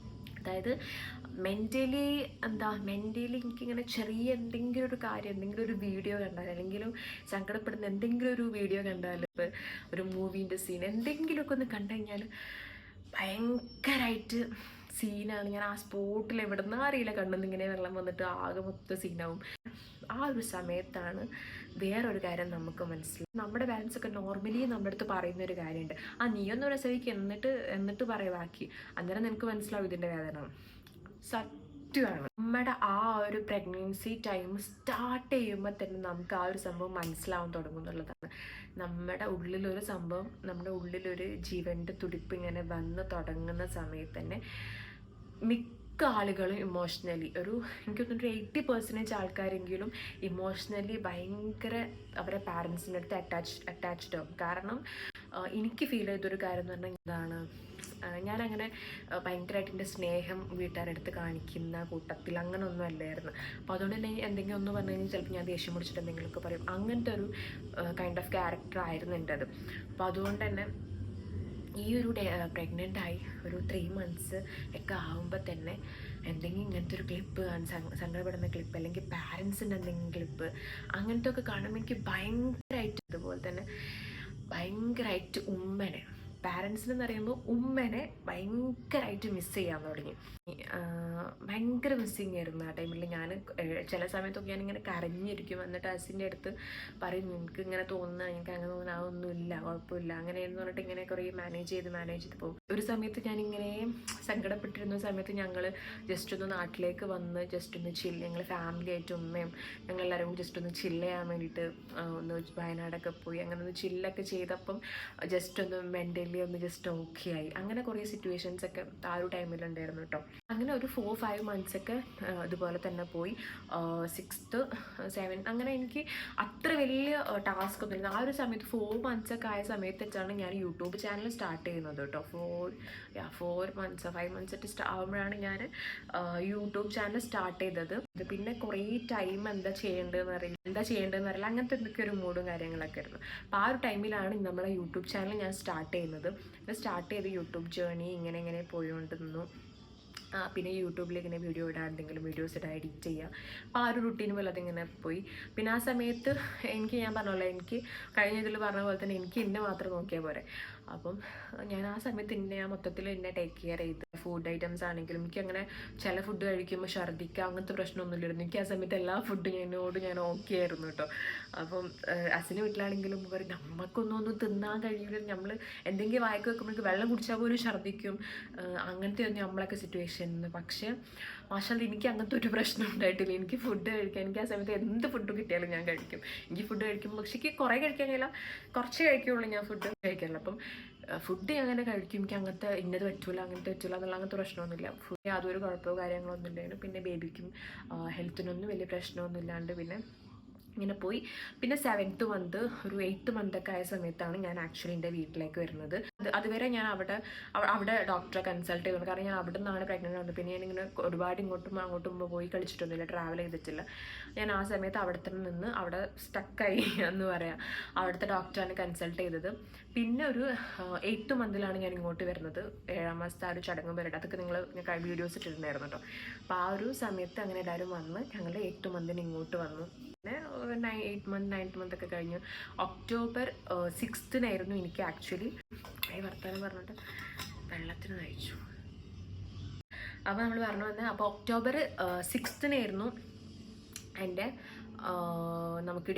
അതായത് മെൻ്റലി എനിക്കിങ്ങനെ ചെറിയ എന്തെങ്കിലും ഒരു കാര്യം, എന്തെങ്കിലും ഒരു വീഡിയോ കണ്ടാൽ, അല്ലെങ്കിലും സങ്കടപ്പെടുന്ന എന്തെങ്കിലും ഒരു വീഡിയോ കണ്ടാൽ, ഇപ്പോൾ ഒരു മൂവീൻ്റെ സീൻ എന്തെങ്കിലുമൊക്കെ ഒന്ന് കണ്ടു കഴിഞ്ഞാൽ ഭയങ്കരമായിട്ട് സീനാണ്. ഞാൻ ആ സ്പോട്ടിൽ എവിടെന്നാ അറിയില്ല കണ്ണെന്നിങ്ങനെ വെള്ളം വന്നിട്ട് ആകെ മൊത്തം സീനാവും. ആ ഒരു സമയത്താണ് വേറൊരു കാര്യം നമുക്ക് മനസ്സിലാവും. നമ്മുടെ പാരൻസൊക്കെ നോർമലി നമ്മുടെ അടുത്ത് പറയുന്നൊരു കാര്യമുണ്ട്, നീയൊന്നും പ്രസവിക്ക് എന്നിട്ട് പറയ ബാക്കി, അന്നേരം നിനക്ക് മനസ്സിലാവും ഇതിൻ്റെ വേദന. സത്യമാണ്. നമ്മുടെ ആ ഒരു പ്രഗ്നൻസി ടൈം സ്റ്റാർട്ട് ചെയ്യുമ്പോൾ തന്നെ നമുക്ക് ആ ഒരു സംഭവം മനസ്സിലാവാൻ തുടങ്ങും എന്നുള്ളതാണ്. നമ്മുടെ ഉള്ളിലൊരു സംഭവം, നമ്മുടെ ഉള്ളിലൊരു ജീവൻ്റെ തുടിപ്പ് ഇങ്ങനെ വന്ന് തുടങ്ങുന്ന സമയത്ത് തന്നെ മിക്ക ആളുകളും ഇമോഷണലി എനിക്ക് തോന്നുന്നു 80% ആൾക്കാരെങ്കിലും ഇമോഷണലി ഭയങ്കര അവരുടെ പാരൻസിൻ്റെ അടുത്ത് അറ്റാച്ച്ഡ് ആവും. കാരണം എനിക്ക് ഫീൽ ചെയ്തൊരു കാര്യം എന്ന് പറഞ്ഞാൽ ഞാനങ്ങനെ ഭയങ്കരമായിട്ട് എൻ്റെ സ്നേഹം വീട്ടുകാരടുത്ത് കാണിക്കുന്ന കൂട്ടത്തിൽ അങ്ങനെ ഒന്നും അല്ലായിരുന്നു. അപ്പോൾ അതുകൊണ്ട് തന്നെ എന്തെങ്കിലും ഒന്ന് പറഞ്ഞു കഴിഞ്ഞാൽ ചിലപ്പോൾ ഞാൻ ദേഷ്യം പിടിച്ചിട്ട് എന്തെങ്കിലുമൊക്കെ പറയും. അങ്ങനത്തെ ഒരു കൈൻഡ് ഓഫ് ക്യാരക്ടർ ആയിരുന്നു എൻ്റെ അത്. അപ്പോൾ അതുകൊണ്ട് തന്നെ ഈ ഒരു പ്രഗ്നൻ്റ് ആയി ഒരു 3 months ഒക്കെ ആകുമ്പോൾ തന്നെ എന്തെങ്കിലും ഇങ്ങനത്തെ ഒരു ക്ലിപ്പ് സങ്കടപ്പെടുന്ന ക്ലിപ്പ്, അല്ലെങ്കിൽ പാരൻസിൻ്റെ എന്തെങ്കിലും ക്ലിപ്പ് അങ്ങനത്തെ ഒക്കെ കാണുമ്പോൾ എനിക്ക് ഭയങ്കരമായിട്ട് അതുപോലെ തന്നെ ഭയങ്കരമായിട്ട് ഉമ്മനെ, പാരൻസിനെന്ന് പറയുമ്പോൾ ഉമ്മനെ ഭയങ്കരമായിട്ട് മിസ് ചെയ്യാൻ തുടങ്ങി. ഭയങ്കര മിസ്സിങ് ആയിരുന്നു ആ ടൈമിൽ. ഞാൻ ചില സമയത്തൊക്കെ ഞാനിങ്ങനെ കരഞ്ഞിരിക്കും, എന്നിട്ട് അസിൻ്റെ അടുത്ത് പറയും എനിക്ക് ഇങ്ങനെ തോന്നുന്ന, എനിക്ക് അങ്ങനെ തോന്നുന്ന അതൊന്നുമില്ല, കുഴപ്പമില്ല, അങ്ങനെയെന്ന് പറഞ്ഞിട്ട് ഇങ്ങനെ കുറേ മാനേജ് ചെയ്ത് പോകും. ഒരു സമയത്ത് ഞാനിങ്ങനെ സങ്കടപ്പെട്ടിരുന്ന സമയത്ത് ഞങ്ങൾ ജസ്റ്റ് ഒന്ന് നാട്ടിലേക്ക് വന്ന് ജസ്റ്റ് ഒന്ന് ഞങ്ങൾ ഫാമിലി ആയിട്ട് ഉമ്മയും ഞങ്ങളെല്ലാവരും ജസ്റ്റ് ഒന്ന് ചില്ല് ചെയ്യാൻ വേണ്ടിയിട്ട് ഒന്ന് വയനാടൊക്കെ പോയി. അങ്ങനെ ഒന്ന് ചില്ലൊക്കെ ചെയ്തപ്പം ജസ്റ്റ് ഒന്ന് മെൻ്റലി ഒന്ന് ജസ്റ്റ് ഓക്കെ ആയി. അങ്ങനെ കുറേ സിറ്റുവേഷൻസൊക്കെ ആ ഒരു ടൈമിലുണ്ടായിരുന്നു കേട്ടോ. അങ്ങനെ ഒരു 4-5 മന്ത്സൊക്കെ ഇതുപോലെ തന്നെ പോയി. 6th 7 അങ്ങനെ എനിക്ക് അത്ര വലിയ ടാസ്ക് ഒന്നുമില്ല. ആ ഒരു സമയത്ത് 4 മന്ത്സൊക്കെ ആയ സമയത്ത് വെച്ചാണ് ഞാൻ യൂട്യൂബ് ചാനൽ സ്റ്റാർട്ട് ചെയ്യുന്നത് കേട്ടോ. 4 മന്ത്സ് 5 മന്ത്സ് ആകുമ്പോഴാണ് ഞാൻ യൂട്യൂബ് ചാനൽ സ്റ്റാർട്ട് ചെയ്തത്. പിന്നെ കുറേ ടൈം എന്താ ചെയ്യേണ്ടതെന്ന് അറിയില്ല, അങ്ങനത്തെ എന്തൊക്കെ ഒരു മൂഡും കാര്യങ്ങളൊക്കെ ആയിരുന്നു. അപ്പോൾ ആ ഒരു ടൈമിലാണ് നമ്മളെ യൂട്യൂബ് ചാനൽ ഞാൻ സ്റ്റാർട്ട് ചെയ്യുന്നത്. സ്റ്റാർട്ട് ചെയ്ത് യൂട്യൂബ് ജേർണി ഇങ്ങനെ പോയിക്കൊണ്ടിരുന്നു. പിന്നെ യൂട്യൂബിൽ ഇങ്ങനെ വീഡിയോ ഇടാൻ, എന്തെങ്കിലും വീഡിയോസ് ഇടാൻ, എഡിറ്റ് ചെയ്യുക. അപ്പോൾ ആ ഒരു റുട്ടീൻ പോലെ അതിങ്ങനെ പോയി. പിന്നെ ആ സമയത്ത് ഞാൻ പറഞ്ഞല്ലോ, എനിക്ക് കഴിഞ്ഞ ഇതിൽ പറഞ്ഞ പോലെ തന്നെ എനിക്ക് എന്നെ മാത്രം നോക്കിയാൽ പോരെ. അപ്പം ഞാൻ ആ സമയത്ത് ഞാൻ മൊത്തത്തിൽ എന്നെ ടേക്ക് കെയർ ചെയ്ത് ഫുഡ് ഐറ്റംസ് ആണെങ്കിലും എനിക്കങ്ങനെ ചില ഫുഡ് കഴിക്കുമ്പോൾ ഛർദ്ദിക്കുക അങ്ങനത്തെ പ്രശ്നമൊന്നുമില്ലായിരുന്നു. എനിക്ക് ആ സമയത്ത് എല്ലാ ഫുഡും ഞാൻ ഓക്കെ ആയിരുന്നു കേട്ടോ. അപ്പം അച്ഛൻ്റെ വീട്ടിലാണെങ്കിലും പറയും നമുക്കൊന്നും തിന്നാൻ കഴിയില്ല, നമ്മൾ എന്തെങ്കിലും വായിക്ക് വെക്കുമ്പോഴേക്ക് വെള്ളം കുടിച്ചാൽ പോലും ഛർദ്ദിക്കും, അങ്ങനത്തെ ഒന്നും നമ്മളൊക്കെ സിറ്റുവേഷൻ. പക്ഷേ മാഷാഅല്ലാ എനിക്ക് അങ്ങനത്തെ ഒരു പ്രശ്നം ഉണ്ടായിട്ടില്ല. എനിക്ക് ഫുഡ് കഴിക്കാൻ, എനിക്ക് ആ സമയത്ത് എന്ത് ഫുഡ് കിട്ടിയാലും ഞാൻ കഴിക്കും. എനിക്ക് ഫുഡ് കഴിക്കുമ്പോൾ പക്ഷേ എനിക്ക് കുറേ കഴിക്കാൻ കഴിയില്ല, കുറച്ച് കഴിക്കുള്ളൂ ഞാൻ ഫുഡ് കഴിക്കാറില്ല. അപ്പം ഫുഡ് അങ്ങനെ കഴിക്കും. എനിക്ക് അങ്ങനത്തെ ഇന്നത് പറ്റൂല എന്നുള്ള അങ്ങനത്തെ പ്രശ്നമൊന്നുമില്ല. ഫുഡ് യാതൊരു കുഴപ്പമോ കാര്യങ്ങളൊന്നും ഇല്ലായിരുന്നു. പിന്നെ ബേബിക്കും ഹെൽത്തിനൊന്നും വലിയ പ്രശ്നമൊന്നും ഇല്ലാണ്ട് പിന്നെ ഇങ്ങനെ പോയി. പിന്നെ 7th മന്ത് ഒരു 8th മന്തൊക്കെ ആയ സമയത്താണ് ഞാൻ ആക്ച്വലി എൻ്റെ വീട്ടിലേക്ക് വരുന്നത്. അതുവരെ ഞാൻ അവിടെ ഡോക്ടറെ കൺസൾട്ട് ചെയ്തു. കാരണം ഞാൻ അവിടെ നിന്നാണ് പ്രഗ്നൻ്റ് ആവുന്നത്. പിന്നെ ഞാനിങ്ങനെ ഒരുപാട് അങ്ങോട്ടും പോയി കളിച്ചിട്ടൊന്നുമില്ല, ട്രാവൽ ചെയ്തിട്ടില്ല. ഞാൻ ആ സമയത്ത് അവിടെ തന്നെ നിന്ന് അവിടെ സ്റ്റക്കായി എന്ന് പറയാം. അവിടുത്തെ ഡോക്ടറാണ് കൺസൾട്ട് ചെയ്തത്. പിന്നെ ഒരു 8th മന്തിലാണ് ഞാൻ ഇങ്ങോട്ട് വരുന്നത്. 7ാം മാസത്തെ ആ ഒരു ചടങ്ങ് വരട്ടെ, അതൊക്കെ ഞാൻ വീഡിയോസ് ഇട്ടിട്ടുണ്ടായിരുന്നു കേട്ടോ. അപ്പോൾ ആ ഒരു സമയത്ത് അങ്ങനെ എല്ലാവരും വന്ന് ഞങ്ങൾ 8th മന്തിന് ഇങ്ങോട്ട് വന്നു. പിന്നെ 8th മന്ത് 9th മന്ത് ഒക്കെ കഴിഞ്ഞു. October 6th എനിക്ക് ആക്ച്വലി വർത്തമാനം പറഞ്ഞിട്ട് വെള്ളത്തിന് നയിച്ചു. അപ്പോൾ നമ്മൾ പറഞ്ഞു വന്നത്, അപ്പോൾ October 6th എൻ്റെ നമുക്ക്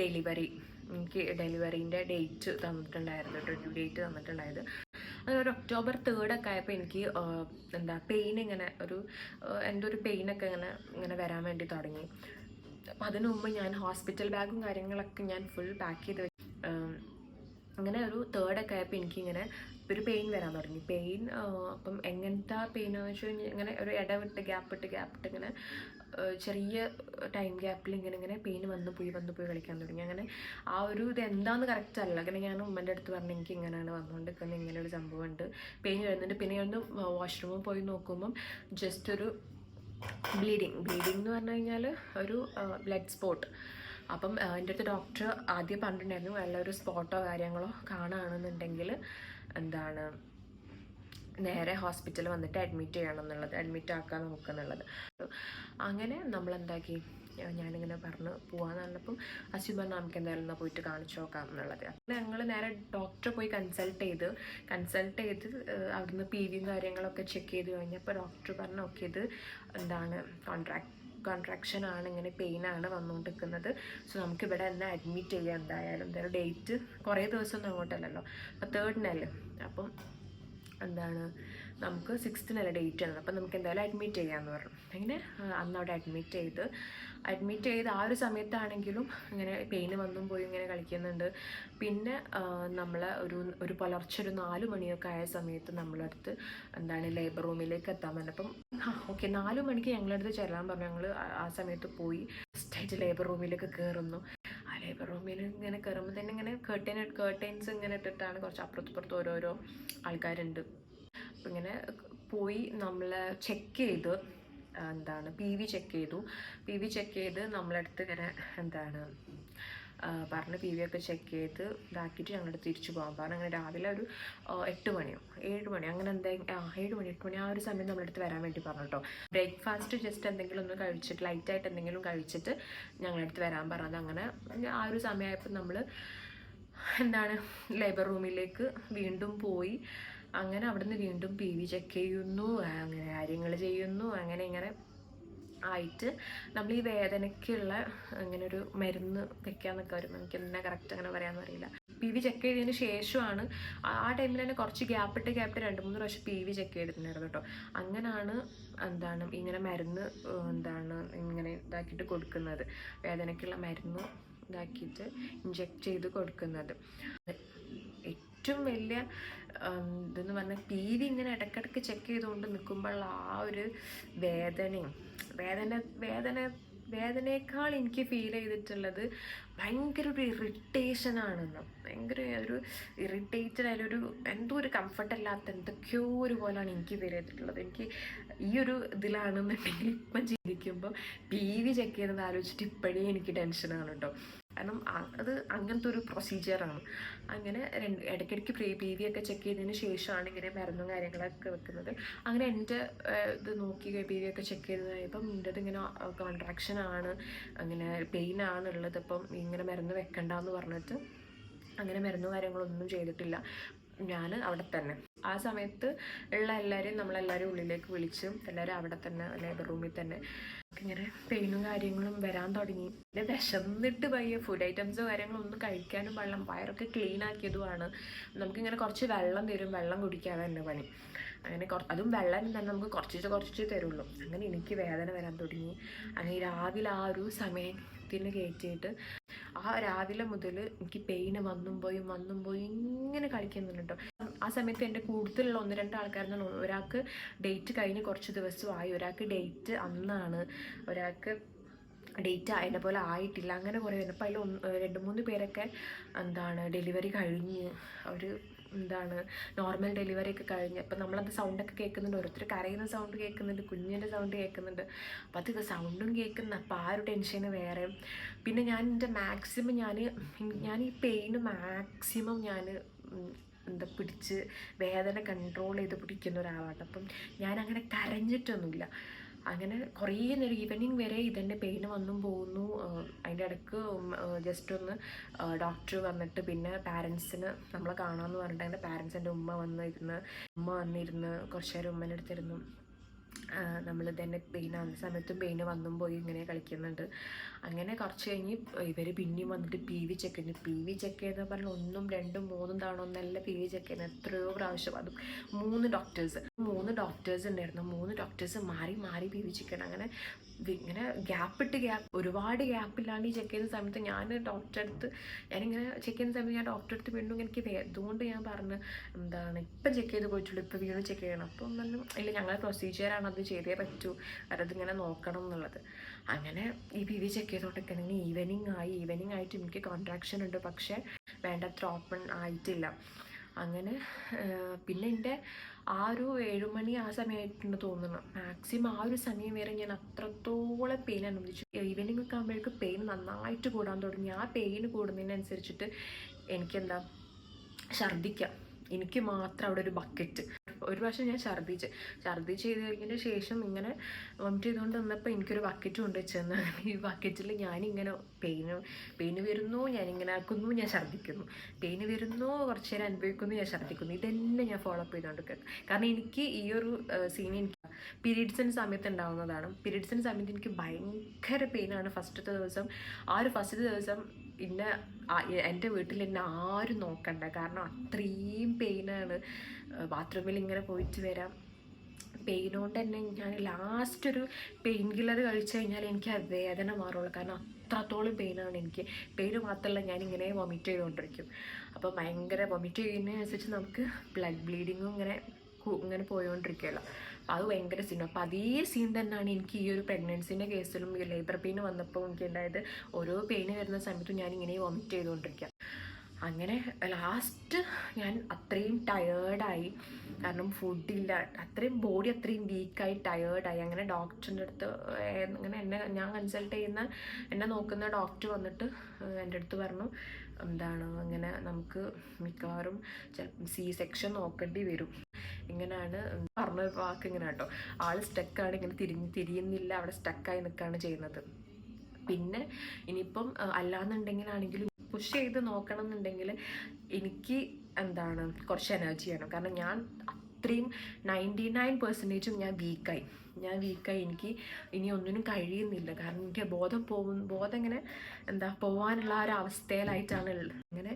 എനിക്ക് ഡെലിവറീൻ്റെ ഡേറ്റ് തന്നിട്ടുണ്ടായിരുന്നു, ഡ്യൂ ഡേറ്റ് തന്നിട്ടുണ്ടായത്. അതൊരു October 3rd ഒക്കെ ആയപ്പോൾ എനിക്ക് പെയിൻ ഇങ്ങനെ എൻ്റെ ഒരു പെയിനൊക്കെ ഇങ്ങനെ വരാൻ വേണ്ടി തുടങ്ങി. അപ്പം അതിനു മുമ്പ് ഞാൻ ഹോസ്പിറ്റൽ ബാഗും കാര്യങ്ങളൊക്കെ ഞാൻ ഫുൾ പാക്ക് ചെയ്ത് വെച്ചു. അങ്ങനെ ഒരു 3rd ഒക്കെ ആയപ്പോൾ എനിക്കിങ്ങനെ ഒരു പെയിൻ വരാൻ തുടങ്ങി. അപ്പം എങ്ങനത്തെ പെയിനെന്ന് വെച്ച് കഴിഞ്ഞാൽ ഇങ്ങനെ ഒരു ഇടവിട്ട് ഗ്യാപ്പിട്ട് ഇങ്ങനെ ചെറിയ ടൈം ഗ്യാപ്പിൽ ഇങ്ങനെ പെയിൻ വന്നു പോയി കളിക്കാൻ തുടങ്ങി. അങ്ങനെ ആ ഒരു ഇത് എന്താണെന്ന് കറക്റ്റ് അല്ല. അങ്ങനെ ഞാൻ ഉമ്മൻ്റെ അടുത്ത് പറഞ്ഞു എനിക്ക് ഇങ്ങനെയാണ് വന്നുകൊണ്ടിരിക്കുന്നത്, ഇങ്ങനെ ഒരു സംഭവമുണ്ട്, പെയിൻ വരുന്നുണ്ട്. പിന്നെ ഞാൻ വാഷ്റൂമിൽ പോയി നോക്കുമ്പം ജസ്റ്റ് ഒരു ബ്ലീഡിങ് എന്ന് പറഞ്ഞു കഴിഞ്ഞാൽ ഒരു ബ്ലഡ് സ്പോട്ട്. അപ്പം എൻ്റെ അടുത്ത് ഡോക്ടർ ആദ്യം പറഞ്ഞിട്ടുണ്ടായിരുന്നു വല്ല ഒരു സ്പോട്ടോ കാര്യങ്ങളോ കാണുകയാണെന്നുണ്ടെങ്കിൽ നേരെ ഹോസ്പിറ്റലിൽ വന്നിട്ട് അഡ്മിറ്റ് ചെയ്യണം എന്നുള്ളത്, അഡ്മിറ്റ് ആക്കാൻ നോക്കുന്നുള്ളത്. അങ്ങനെ നമ്മളെന്താക്കി, ഞാനിങ്ങനെ പറഞ്ഞ് പോകാമെന്ന് പറഞ്ഞപ്പം അശ്വിൻ പറഞ്ഞു നമുക്ക് എന്തായാലും എന്നാൽ പോയിട്ട് കാണിച്ചു നോക്കാം എന്നുള്ളത്. അങ്ങനെ ഞങ്ങൾ നേരെ ഡോക്ടറെ പോയി കൺസൾട്ട് ചെയ്ത് അവിടുന്ന് PVയും കാര്യങ്ങളൊക്കെ ചെക്ക് ചെയ്ത് കഴിഞ്ഞപ്പോൾ ഡോക്ടർ പറഞ്ഞു ഓക്കെ ഇത് കോൺട്രാക്ഷൻ ആണ്, ഇങ്ങനെ പെയിനാണ് വന്നുകൊണ്ടിരിക്കുന്നത്. സോ നമുക്കിവിടെ തന്നെ അഡ്മിറ്റ് ചെയ്യാം എന്തായാലും ഡേറ്റ് കുറേ ദിവസമൊന്നും അങ്ങോട്ടല്ലല്ലോ. അപ്പോൾ 3rd അപ്പം നമുക്ക് 6th ഡേറ്റ് ആണ്. അപ്പം നമുക്ക് എന്തായാലും അഡ്മിറ്റ് ചെയ്യാമെന്ന് പറഞ്ഞു. അങ്ങനെ അന്ന് അവിടെ അഡ്മിറ്റ് ചെയ്ത് ആ ഒരു സമയത്താണെങ്കിലും ഇങ്ങനെ പെയിന് വന്നും പോയി ഇങ്ങനെ കളിക്കുന്നുണ്ട്. പിന്നെ നമ്മൾ ഒരു പുലർച്ചെ ഒരു 4 മണിയൊക്കെ ആയ സമയത്ത് നമ്മളടുത്ത് ലേബർ റൂമിലേക്ക് എത്താൻ പറഞ്ഞു. അപ്പം ഓക്കെ 4 മണിക്ക് ഞങ്ങളടുത്ത് ചെല്ലാൻ പറഞ്ഞു. ഞങ്ങൾ ആ സമയത്ത് പോയി ഫസ്റ്റായിട്ട് ലേബർ റൂമിലേക്ക് കയറുന്നു. ആ ലേബർ റൂമിൽ ഇങ്ങനെ കയറുമ്പോൾ തന്നെ ഇങ്ങനെ കേർട്ടൻസ് ഇങ്ങനെ ഇട്ടിട്ടാണ്, കുറച്ച് അപ്പുറത്തുപ്പുറത്ത് ഓരോരോ ആൾക്കാരുണ്ട്. അപ്പം ഇങ്ങനെ പോയി നമ്മൾ ചെക്ക് ചെയ്ത് PV ചെക്ക് ചെയ്ത് നമ്മളടുത്ത് ഇങ്ങനെ പറഞ്ഞ് PV ഒക്കെ ചെക്ക് ചെയ്ത് ഇതാക്കിയിട്ട് ഞങ്ങളുടെ തിരിച്ചു പോകാൻ പറഞ്ഞു. അങ്ങനെ രാവിലെ ഒരു 8 മണിയോ 7 മണി അങ്ങനെ 7 മണി 8 മണി ആ ഒരു സമയം നമ്മളടുത്ത് വരാൻ വേണ്ടി പറഞ്ഞു കേട്ടോ. ബ്രേക്ക്ഫാസ്റ്റ് ജസ്റ്റ് എന്തെങ്കിലും ഒന്ന് കഴിച്ചിട്ട് ലൈറ്റായിട്ട് എന്തെങ്കിലും കഴിച്ചിട്ട് ഞങ്ങളടുത്ത് വരാൻ പറഞ്ഞത്. അങ്ങനെ ആ ഒരു സമയമായപ്പോൾ നമ്മൾ എന്താണ് ലേബർ റൂമിലേക്ക് വീണ്ടും പോയി. അങ്ങനെ അവിടുന്ന് വീണ്ടും PV ചെക്ക് ചെയ്യുന്നു, അങ്ങനെ കാര്യങ്ങൾ ചെയ്യുന്നു. അങ്ങനെ ഇങ്ങനെ ആയിട്ട് നമ്മൾ ഈ വേദനയ്ക്കുള്ള അങ്ങനെ ഒരു മരുന്ന് വെക്കാന്നൊക്കെ വരും. എനിക്ക് എന്നാ കറക്റ്റ് അങ്ങനെ പറയാമെന്ന് അറിയില്ല. PV ചെക്ക് ചെയ്തതിന് ശേഷമാണ് ആ ടൈമിൽ തന്നെ കുറച്ച് ഗ്യാപ്പിട്ട് 2-3 പ്രാവശ്യം PV ചെക്ക് ചെയ്തിട്ടുണ്ടായിരുന്നു കേട്ടോ. അങ്ങനെയാണ് എന്താണ് ഇങ്ങനെ മരുന്ന് എന്താണ് ഇങ്ങനെ ഇതാക്കിയിട്ട് കൊടുക്കുന്നത്, വേദനയ്ക്കുള്ള മരുന്ന് ഇതാക്കിയിട്ട് ഇഞ്ചെക്ട് ചെയ്ത് കൊടുക്കുന്നത്. ഏറ്റവും വലിയ ഇതെന്ന് പറഞ്ഞാൽ PV ഇങ്ങനെ ഇടയ്ക്കിടയ്ക്ക് ചെക്ക് ചെയ്തുകൊണ്ട് നിൽക്കുമ്പോൾ ആ ഒരു വേദനയേക്കാൾ എനിക്ക് ഫീൽ ചെയ്തിട്ടുള്ളത് ഭയങ്കര ഒരു ഇറിറ്റേഷനാണെന്ന്. ഭയങ്കര ഒരു ഇറിറ്റേറ്റഡ് ആയാലൊരു എന്തോ ഒരു കംഫർട്ടല്ലാത്ത എന്തൊക്കെയോ ഒരു പോലെയാണ് എനിക്ക് ഫീൽ ചെയ്തിട്ടുള്ളത്. എനിക്ക് ഈ ഒരു ഇതിലാണെന്നുണ്ടെങ്കിൽ ഇപ്പം ചിന്തിക്കുമ്പോൾ PV ചെക്ക് ചെയ്യുന്നത് ആലോചിച്ചിട്ട് ഇപ്പോഴേ എനിക്ക് ടെൻഷനാണ് കേട്ടോ. കാരണം അത് അങ്ങനത്തെ ഒരു പ്രൊസീജിയറാണ്. അങ്ങനെ ഇടയ്ക്കിടയ്ക്ക് PV ഒക്കെ ചെക്ക് ചെയ്തതിന് ശേഷമാണ് ഇങ്ങനെ മരുന്നും കാര്യങ്ങളൊക്കെ വെക്കുന്നത്. അങ്ങനെ എൻ്റെ ഇത് നോക്കി PV ഒക്കെ ചെക്ക് ചെയ്തതായപ്പം എൻ്റെ ഇതിങ്ങനെ കോൺട്രാക്ഷനാണ്, അങ്ങനെ പെയിനാണുള്ളത്, അപ്പം ഇങ്ങനെ മരുന്ന് വെക്കണ്ടെന്ന് പറഞ്ഞിട്ട് അങ്ങനെ മരുന്നും കാര്യങ്ങളൊന്നും ചെയ്തിട്ടില്ല. ഞാൻ അവിടെ തന്നെ ആ സമയത്ത് ഉള്ള എല്ലാവരെയും നമ്മളെല്ലാവരും ഉള്ളിലേക്ക് വിളിച്ച് എല്ലാവരും അവിടെ തന്നെ ലേബർ റൂമിൽ തന്നെ ഇങ്ങനെ പെയിനും കാര്യങ്ങളും വരാൻ തുടങ്ങി. പിന്നെ വിശന്നിട്ട് പയ്യ ഫുഡ് ഐറ്റംസോ കാര്യങ്ങളൊന്നും കഴിക്കാനും വെള്ളം വയറൊക്കെ ക്ലീൻ ആക്കിയതുമാണ്. നമുക്കിങ്ങനെ കുറച്ച് വെള്ളം തരും, വെള്ളം കുടിക്കാതെ തന്നെ പണി. അങ്ങനെ അതും വെള്ളം തന്നെ നമുക്ക് കുറച്ച് തരുള്ളൂ. അങ്ങനെ എനിക്ക് വേദന വരാൻ തുടങ്ങി. അങ്ങനെ രാവിലെ ആ ഒരു സമയത്തിന് കയറ്റിയിട്ട് ആ രാവിലെ മുതൽ എനിക്ക് പെയിന് വന്നും പോയി ഇങ്ങനെ കളിക്കുന്നുണ്ട് കേട്ടോ. ആ സമയത്ത് എൻ്റെ കൂടുതലുള്ള 1-2 ആൾക്കാരെന്നാണ്. ഒരാൾക്ക് ഡേറ്റ് കഴിഞ്ഞ് കുറച്ച് ദിവസമായി, ഒരാൾക്ക് ഡേറ്റ് അന്നാണ്, ഒരാൾക്ക് ഡേറ്റ് അതിനെ പോലെ ആയിട്ടില്ല. അങ്ങനെ കുറേ വരുന്നു. അപ്പോൾ അതിൽ 2-3 പേരൊക്കെ എന്താണ് ഡെലിവറി കഴിഞ്ഞ് ഒരു എന്താണ് നോർമൽ ഡെലിവറി ഒക്കെ കഴിഞ്ഞ്. അപ്പം നമ്മളത് സൗണ്ടൊക്കെ കേൾക്കുന്നുണ്ട്, ഓരോരുത്തർ കരയുന്ന സൗണ്ട് കേൾക്കുന്നുണ്ട്, കുഞ്ഞിൻ്റെ സൗണ്ട് കേൾക്കുന്നുണ്ട്. അപ്പോൾ അത് സൗണ്ടും കേൾക്കുന്ന അപ്പോൾ ആ ഒരു ടെൻഷന് വേറെ. പിന്നെ ഞാൻ എൻ്റെ മാക്സിമം ഞാൻ ഈ പെയിന് മാക്സിമം ഞാൻ പിടിച്ച് വേദന കൺട്രോൾ ചെയ്ത് പിടിക്കുന്ന ഒരാളാണ്. അപ്പം ഞാനങ്ങനെ കരഞ്ഞിട്ടൊന്നുമില്ല. അങ്ങനെ കുറേ നേരം ഈവനിങ് വരെ ഇതെന്നെ പെയിന് വന്നും പോകുന്നു. അതിൻ്റെ ഇടയ്ക്ക് ജസ്റ്റ് ഒന്ന് ഡോക്ടർ വന്നിട്ട് പിന്നെ പാരൻസിന് നമ്മളെ കാണാമെന്ന് പറഞ്ഞിട്ട് എൻ്റെ പാരൻസിൻ്റെ ഉമ്മ വന്നിരുന്ന് കുറച്ച് നേരം ഉമ്മേൻ്റെ അടുത്തിരുന്നു. നമ്മൾ തന്നെ പെയിനാകുന്ന സമയത്തും പെയിന് വന്നും പോയി ഇങ്ങനെ കളിക്കുന്നുണ്ട്. അങ്ങനെ കുറച്ച് കഴിഞ്ഞ് ഇവർ പിന്നെയും വന്നിട്ട് PV ചെക്ക് ചെയ്യുന്ന പറഞ്ഞാൽ 1, 2, 3 തവണ ഒന്നല്ല PV ചെക്ക് ചെയ്യുന്നത്, എത്രയോ പ്രാവശ്യം. അതും 3 ഡോക്ടേഴ്സ് ഉണ്ടായിരുന്നു. 3 ഡോക്ടേഴ്സ് മാറി PV ചെക്ക് ചെയ്യണം. അങ്ങനെ ഇങ്ങനെ ഒരുപാട് ഗ്യാപ്പില്ലാണ്ട് ഈ ചെക്ക് ചെയ്യുന്ന സമയത്ത് ഞാനിങ്ങനെ ചെക്ക് ചെയ്യുന്ന സമയത്ത് ഞാൻ ഡോക്ടറെ അടുത്ത് വീണ്ടും എനിക്ക് അതുകൊണ്ട് ഞാൻ പറഞ്ഞു എന്താണ് ഇപ്പം ചെക്ക് ചെയ്ത് പോയിട്ടുള്ളൂ, ഇപ്പം വീണ്ടും ചെക്ക് ചെയ്യണം. അപ്പം പറഞ്ഞു ഇല്ല, ഞങ്ങളുടെ പ്രൊസീജിയറാണ്, അത് ചെയ്തേ പറ്റൂ, അതിങ്ങനെ നോക്കണം എന്നുള്ളത്. അങ്ങനെ ഈ PV ചെക്ക് ചെയ്തോണ്ടിരിക്കണമെങ്കിൽ ഈവനിങ് ആയിട്ട് എനിക്ക് കോൺട്രാക്ഷൻ ഉണ്ട്, പക്ഷേ വേണ്ടത്ര ഓപ്പൺ ആയിട്ടില്ല. അങ്ങനെ പിന്നെ എൻ്റെ ആ ഒരു 7 മണി ആ സമയമായിട്ടുണ്ട് തോന്നുന്നു. മാക്സിമം ആ ഒരു സമയം വരെ ഞാൻ അത്രത്തോളം പെയിൻ അനുഭവിച്ചു. ഈവനിങ് ഒക്കെ ആകുമ്പോഴേക്ക് പെയിൻ നന്നായിട്ട് കൂടാൻ തുടങ്ങി. ആ പെയിൻ കൂടുന്നതിനനുസരിച്ചിട്ട് എനിക്കെന്താ ഛർദ്ദിക്കാം. എനിക്ക് മാത്രം അവിടെ ഒരു ബക്കറ്റ്. ഒരു പ്രാവശ്യം ഞാൻ ഛർദ്ദിച്ച് ചെയ്ത് കഴിഞ്ഞതിന് ശേഷം ഇങ്ങനെ വോമിറ്റ് ചെയ്തുകൊണ്ട് വന്നപ്പോൾ എനിക്കൊരു ബക്കറ്റ് കൊണ്ട് വെച്ചെന്ന്. ഈ ബക്കറ്റിൽ ഞാനിങ്ങനെ പെയിന് വരുന്നു, ഞാനിങ്ങനെ ആക്കുന്നു, ഞാൻ ഛർദ്ദിക്കുന്നു, പെയിന് വരുന്നു, കുറച്ച് നേരം അനുഭവിക്കുന്നു, ഞാൻ ഛർദ്ദിക്കുന്നു. ഇതന്നെ ഞാൻ ഫോളോ അപ്പ് ചെയ്തുകൊണ്ടിരിക്കുന്നത്. കാരണം എനിക്ക് ഈ ഒരു സീൻ എനിക്ക് പീരീഡ്സിൻ്റെ സമയത്ത് ഉണ്ടാകുന്നതാണ്. പീരീഡ്സിൻ്റെ സമയത്ത് എനിക്ക് ഭയങ്കര പെയിനാണ്. ഫസ്റ്റത്തെ ദിവസം എൻ്റെ വീട്ടിൽ എന്നെ ആരും നോക്കണ്ട, കാരണം അത്രയും പെയിനാണ്. ബാത്റൂമിൽ ഇങ്ങനെ പോയിട്ട് വരാം. പെയിനോണ്ട് തന്നെ ഞാൻ ലാസ്റ്റ് ഒരു പെയിൻ കില്ലർ കഴിച്ചു കഴിഞ്ഞാൽ എനിക്ക് ആ വേദന മാറുള്ളൂ. കാരണം അത്രത്തോളം പെയിനാണ് എനിക്ക്. പെയിന് മാത്രമല്ല, ഞാനിങ്ങനെ വൊമിറ്റ് ചെയ്തുകൊണ്ടിരിക്കും. അപ്പോൾ ഭയങ്കര വൊമിറ്റ് ചെയ്യുന്നതിനനുസരിച്ച് നമുക്ക് ബ്ലഡ് ബ്ലീഡിങ്ങും ഇങ്ങനെ പോയോണ്ടിരിക്കുകയല്ലോ. അപ്പോൾ അത് ഭയങ്കര സീൻ. അപ്പോൾ അതേ സീൻ തന്നെയാണ് എനിക്ക് ഈ ഒരു പ്രഗ്നൻസിൻ്റെ കേസിലും ഈ ലേബർ പെയിൻ വന്നപ്പോൾ എനിക്ക് ഉണ്ടായത്. ഓരോ പെയിന് വരുന്ന സമയത്തും ഞാനിങ്ങനെ വൊമിറ്റ് ചെയ്തുകൊണ്ടിരിക്കുക. അങ്ങനെ ലാസ്റ്റ് ഞാൻ അത്രയും ടയേർഡായി, കാരണം ഫുഡില്ല, അത്രയും ബോഡി അത്രയും വീക്കായി ടയേർഡായി. അങ്ങനെ ഡോക്ടറിൻ്റെ അടുത്ത് അങ്ങനെ ഞാൻ കൺസൾട്ട് ചെയ്യുന്ന എന്നെ നോക്കുന്ന ഡോക്ടർ വന്നിട്ട് എൻ്റെ അടുത്ത് പറഞ്ഞു അങ്ങനെ നമുക്ക് മിക്കവാറും C-സെക്ഷൻ നോക്കേണ്ടി വരും. ഇങ്ങനെയാണ് പറഞ്ഞ വാക്ക്. ഇങ്ങനെ കേട്ടോ, ആൾ സ്റ്റക്കാണ്, ഇങ്ങനെ തിരിയുന്നില്ല, അവിടെ സ്റ്റക്കായി നിൽക്കുകയാണ് ചെയ്യുന്നത്. പിന്നെ ഇനിയിപ്പം അല്ലാന്നുണ്ടെങ്കിലാണെങ്കിലും പുഷ് ചെയ്ത് നോക്കണം എന്നുണ്ടെങ്കിൽ എനിക്ക് എന്താണ് കുറച്ച് എനർജി വേണം. കാരണം ഞാൻ അത്രയും 99% ഞാൻ വീക്കായി എനിക്ക് ഇനി ഒന്നിനും കഴിയുന്നില്ല. കാരണം എനിക്ക് ബോധം ഇങ്ങനെ പോകാനുള്ള ആ ഒരു അവസ്ഥയിലായിട്ടാണ് ഉള്ളത്. അങ്ങനെ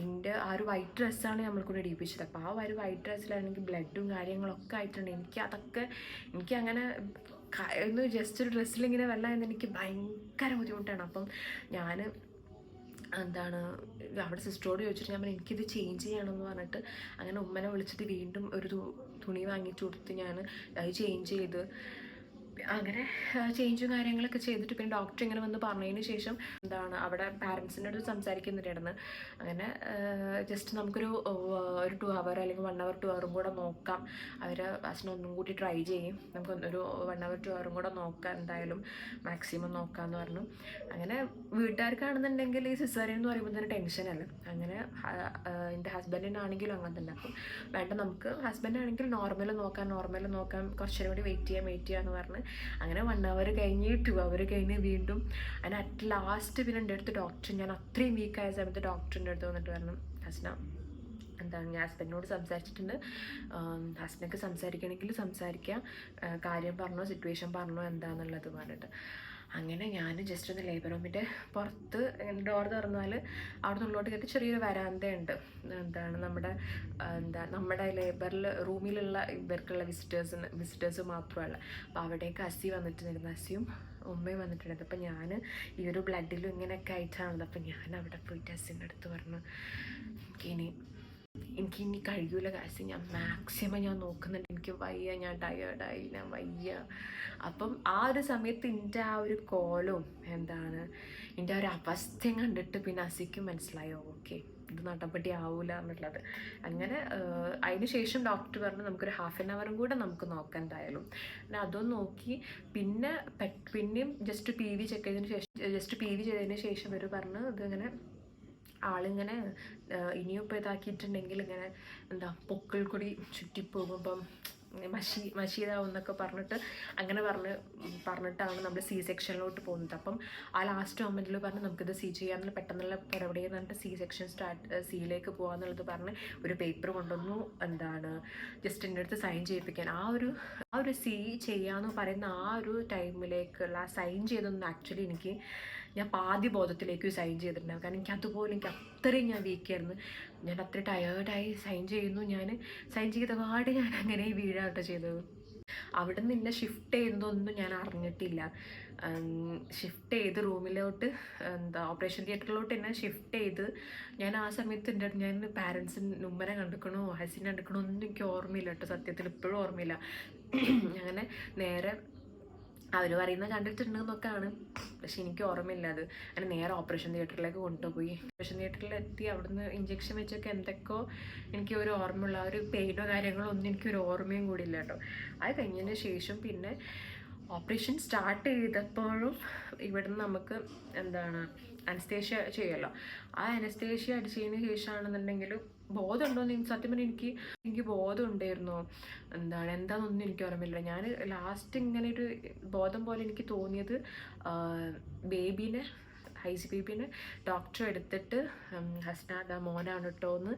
എൻ്റെ ആ ഒരു വൈറ്റ് ഡ്രസ്സാണ് നമ്മൾക്കൊണ്ട് ഇടിപ്പിച്ചത്. അപ്പോൾ ആ ഒരു വൈറ്റ് ഡ്രസ്സിലാണെങ്കിൽ ബ്ലഡും കാര്യങ്ങളൊക്കെ ആയിട്ടുണ്ട്. എനിക്കങ്ങനെ ഒന്ന് ജസ്റ്റ് ഒരു ഡ്രസ്സിലിങ്ങനെ വെള്ളം എന്ന് എനിക്ക് ഭയങ്കര ബുദ്ധിമുട്ടാണ്. അപ്പം ഞാൻ അവിടെ സിസ്റ്ററോട് ചോദിച്ചിട്ട് ഞാൻ പറഞ്ഞു എനിക്കിത് ചേഞ്ച് ചെയ്യണമെന്ന് പറഞ്ഞിട്ട് അങ്ങനെ ഉമ്മനെ വിളിച്ചിട്ട് വീണ്ടും ഒരു തുണി വാങ്ങിച്ചു കൊടുത്ത് ഞാൻ അത് ചേഞ്ച് ചെയ്ത് അങ്ങനെ ചേഞ്ചും കാര്യങ്ങളൊക്കെ ചെയ്തിട്ട് പിന്നെ ഡോക്ടർ ഇങ്ങനെ വന്ന് പറഞ്ഞതിന് ശേഷം അവിടെ പാരൻസിൻ്റെ അടുത്ത് സംസാരിക്കുന്നുണ്ടായിരുന്നു. അങ്ങനെ ജസ്റ്റ് നമുക്കൊരു 2 hour അല്ലെങ്കിൽ 1 hour 2 hour കൂടെ നോക്കാം. അവർ ഒന്നും കൂടി ട്രൈ ചെയ്യും. നമുക്ക് ഒരു 1 hour 2 hour കൂടെ നോക്കാം, എന്തായാലും മാക്സിമം നോക്കാമെന്ന് പറഞ്ഞു. അങ്ങനെ വീട്ടുകാർക്കാണെന്നുണ്ടെങ്കിൽ ഈ സിസേറിയൻ എന്ന് പറയുമ്പോൾ തന്നെ ടെൻഷനല്ല. അങ്ങനെ എൻ്റെ ഹസ്ബൻഡിനാണെങ്കിലും അങ്ങനെ തന്നെ. അപ്പം വേണ്ട, നമുക്ക് ഹസ്ബൻഡാണെങ്കിൽ നോർമൽ നോക്കാം, കുറച്ചും കൂടി വെയിറ്റ് ചെയ്യാമെന്ന് പറഞ്ഞ് അങ്ങനെ 1 hour കഴിഞ്ഞ് 2 hour കഴിഞ്ഞ് വീണ്ടും അതിന് അറ്റ് ലാസ്റ്റ് പിന്നെ എൻ്റെ അടുത്ത് ഡോക്ടർ, ഞാൻ അത്രയും വീക്കായ സമയത്ത് ഡോക്ടറിൻ്റെ അടുത്ത് വന്നിട്ട് പറഞ്ഞു ഹസ്ന ഞാൻ ഹസ്ബൻഡിനോട് സംസാരിച്ചിട്ടുണ്ട്, ഹസ്ബൻഡൊക്കെ സംസാരിക്കണമെങ്കിൽ സംസാരിക്കാം, കാര്യം പറഞ്ഞോ സിറ്റുവേഷൻ പറഞ്ഞോ എന്താണെന്നുള്ളത് പറഞ്ഞിട്ട്. അങ്ങനെ ഞാൻ ജസ്റ്റ് ഒന്ന് ലേബർ റൂമിൻ്റെ പുറത്ത് ഡോർ തുറന്നാൽ അവിടെ നിന്നുള്ളോട്ട് കയറ്റി ചെറിയൊരു വരാന്തയുണ്ട്. നമ്മുടെ ലേബറിൽ റൂമിലുള്ള ഇവർക്കുള്ള വിസിറ്റേഴ്സ് മാത്രമല്ല. അപ്പോൾ അവിടേക്ക് അസി വന്നിട്ടുണ്ടായിരുന്നു, അസിയും ഉമ്മയും വന്നിട്ടുണ്ടായിരുന്നു. അപ്പം ഞാൻ ഈ ഒരു ബ്ലഡിലും ഇങ്ങനെയൊക്കെ ആയിട്ടാണത്. അപ്പം ഞാൻ അവിടെ പോയിട്ട് അസിൻ്റെ അടുത്ത് പറഞ്ഞു എനിക്കിനി കഴിയൂല കാശ്, ഞാൻ മാക്സിമം ഞാൻ നോക്കുന്നുണ്ട്, എനിക്ക് വയ്യ, ഞാൻ ടയേർഡായി, ഞാൻ വയ്യ. അപ്പം ആ ഒരു സമയത്ത് എൻ്റെ ആ ഒരു കോലവും എൻ്റെ ആ ഒരു അവസ്ഥയും കണ്ടിട്ട് പിന്നെ അസിക്കും മനസ്സിലായോ ഓക്കെ ഇത് നടപടി ആവൂല എന്നുള്ളത്. അങ്ങനെ അതിന് ശേഷം ഡോക്ടർ പറഞ്ഞു നമുക്കൊരു 1/2 hour കൂടെ നമുക്ക് നോക്കാം എന്തായാലും. പിന്നെ അതും നോക്കി പിന്നെയും ജസ്റ്റ് PV ചെയ്തതിന് ശേഷം അവർ പറഞ്ഞു ഇതിങ്ങനെ ആളിങ്ങനെ ഇനിയും ഇപ്പോൾ ഇതാക്കിയിട്ടുണ്ടെങ്കിൽ ഇങ്ങനെ പൊക്കിൾ കൂടി ചുറ്റിപ്പോകുമ്പം മഷി ഇതാവും എന്നൊക്കെ പറഞ്ഞിട്ടാണ് നമ്മൾ സെക്ഷനിലോട്ട് പോകുന്നത്. അപ്പം ആ ലാസ്റ്റ് മൊമെൻറ്റിൽ പറഞ്ഞ് നമുക്കിത് ചെയ്യാമെന്നുള്ള പെട്ടെന്നുള്ള പരിപാടി പറഞ്ഞിട്ട് സെക്ഷൻ സിയിലേക്ക് പോകാമെന്നുള്ളത് പറഞ്ഞ് ഒരു പേപ്പർ കൊണ്ടുവന്നു. ജസ്റ്റ് എൻ്റെ അടുത്ത് സൈൻ ചെയ്യിപ്പിക്കാൻ ആ ഒരു ചെയ്യാമെന്ന് പറയുന്ന ആ ഒരു ടൈമിലേക്കുള്ള ആ സൈൻ ചെയ്തൊന്നും ആക്ച്വലി ഞാൻ പാതി ബോധത്തിലേക്ക് സൈൻ ചെയ്തിട്ടുണ്ടാകും. കാരണം എനിക്ക് അത്രയും ഞാൻ വീക്കായിരുന്നു. ഞാൻ അത്ര ടയേർഡായി സൈൻ ചെയ്ത പാട് ഞാൻ അങ്ങനെ വീഴാട്ടോ ചെയ്തത്. അവിടെ നിന്ന് എന്നെ ഷിഫ്റ്റ് ചെയ്യുന്നതൊന്നും ഞാൻ അറിഞ്ഞിട്ടില്ല. ഷിഫ്റ്റ് ചെയ്ത് റൂമിലോട്ട് ഓപ്പറേഷൻ തിയേറ്ററിലോട്ട് എന്നെ ഷിഫ്റ്റ് ചെയ്ത് ഞാൻ ആ സമയത്ത് ഞാൻ പാരൻസിന് ഉമ്മനെ കണ്ടിക്കണോ ഹസിനെ കണ്ടിക്കണോ ഒന്നും എനിക്ക് ഓർമ്മയില്ല കേട്ടോ, സത്യത്തിൽ ഇപ്പോഴും ഓർമ്മയില്ല. അങ്ങനെ നേരെ അവർ പറയുന്നത് കണ്ടിട്ടുണ്ടെന്നൊക്കെയാണ്, പക്ഷെ എനിക്ക് ഓർമ്മയില്ല അത്. അങ്ങനെ നേരെ ഓപ്പറേഷൻ തിയേറ്ററിലേക്ക് കൊണ്ടുപോയി. ഓപ്പറേഷൻ തിയേറ്ററിലെത്തി അവിടുന്ന് ഇഞ്ചക്ഷൻ വെച്ചൊക്കെ എന്തൊക്കെയോ എനിക്ക് ഒരു ഓർമ്മയുള്ള ആ ഒരു പെയിനോ കാര്യങ്ങളോ ഒന്നും എനിക്കൊരു ഓർമ്മയും കൂടി ഇല്ല കേട്ടോ. അത് കഴിഞ്ഞതിന് ശേഷം പിന്നെ ഓപ്പറേഷൻ സ്റ്റാർട്ട് ചെയ്തപ്പോഴും ഇവിടുന്ന് നമുക്ക് അനസ്തേഷ്യ ചെയ്യുമല്ലോ. ആ അനസ്തേഷ്യ അടിച്ചതിന് ശേഷമാണെന്നുണ്ടെങ്കിൽ ബോധമുണ്ടോയെന്ന് സത്യം പറഞ്ഞാൽ എനിക്ക് ബോധം ഉണ്ടായിരുന്നോ എന്താണെന്നൊന്നും എനിക്ക് ഓർമ്മയില്ല. ഞാൻ ലാസ്റ്റ് ഇങ്ങനെ ഒരു ബോധം പോലെ എനിക്ക് തോന്നിയത് ഹൈസി ബേബീനെ ഡോക്ടർ എടുത്തിട്ട് ഹസ്ന മോനാണ് കേട്ടോ എന്ന്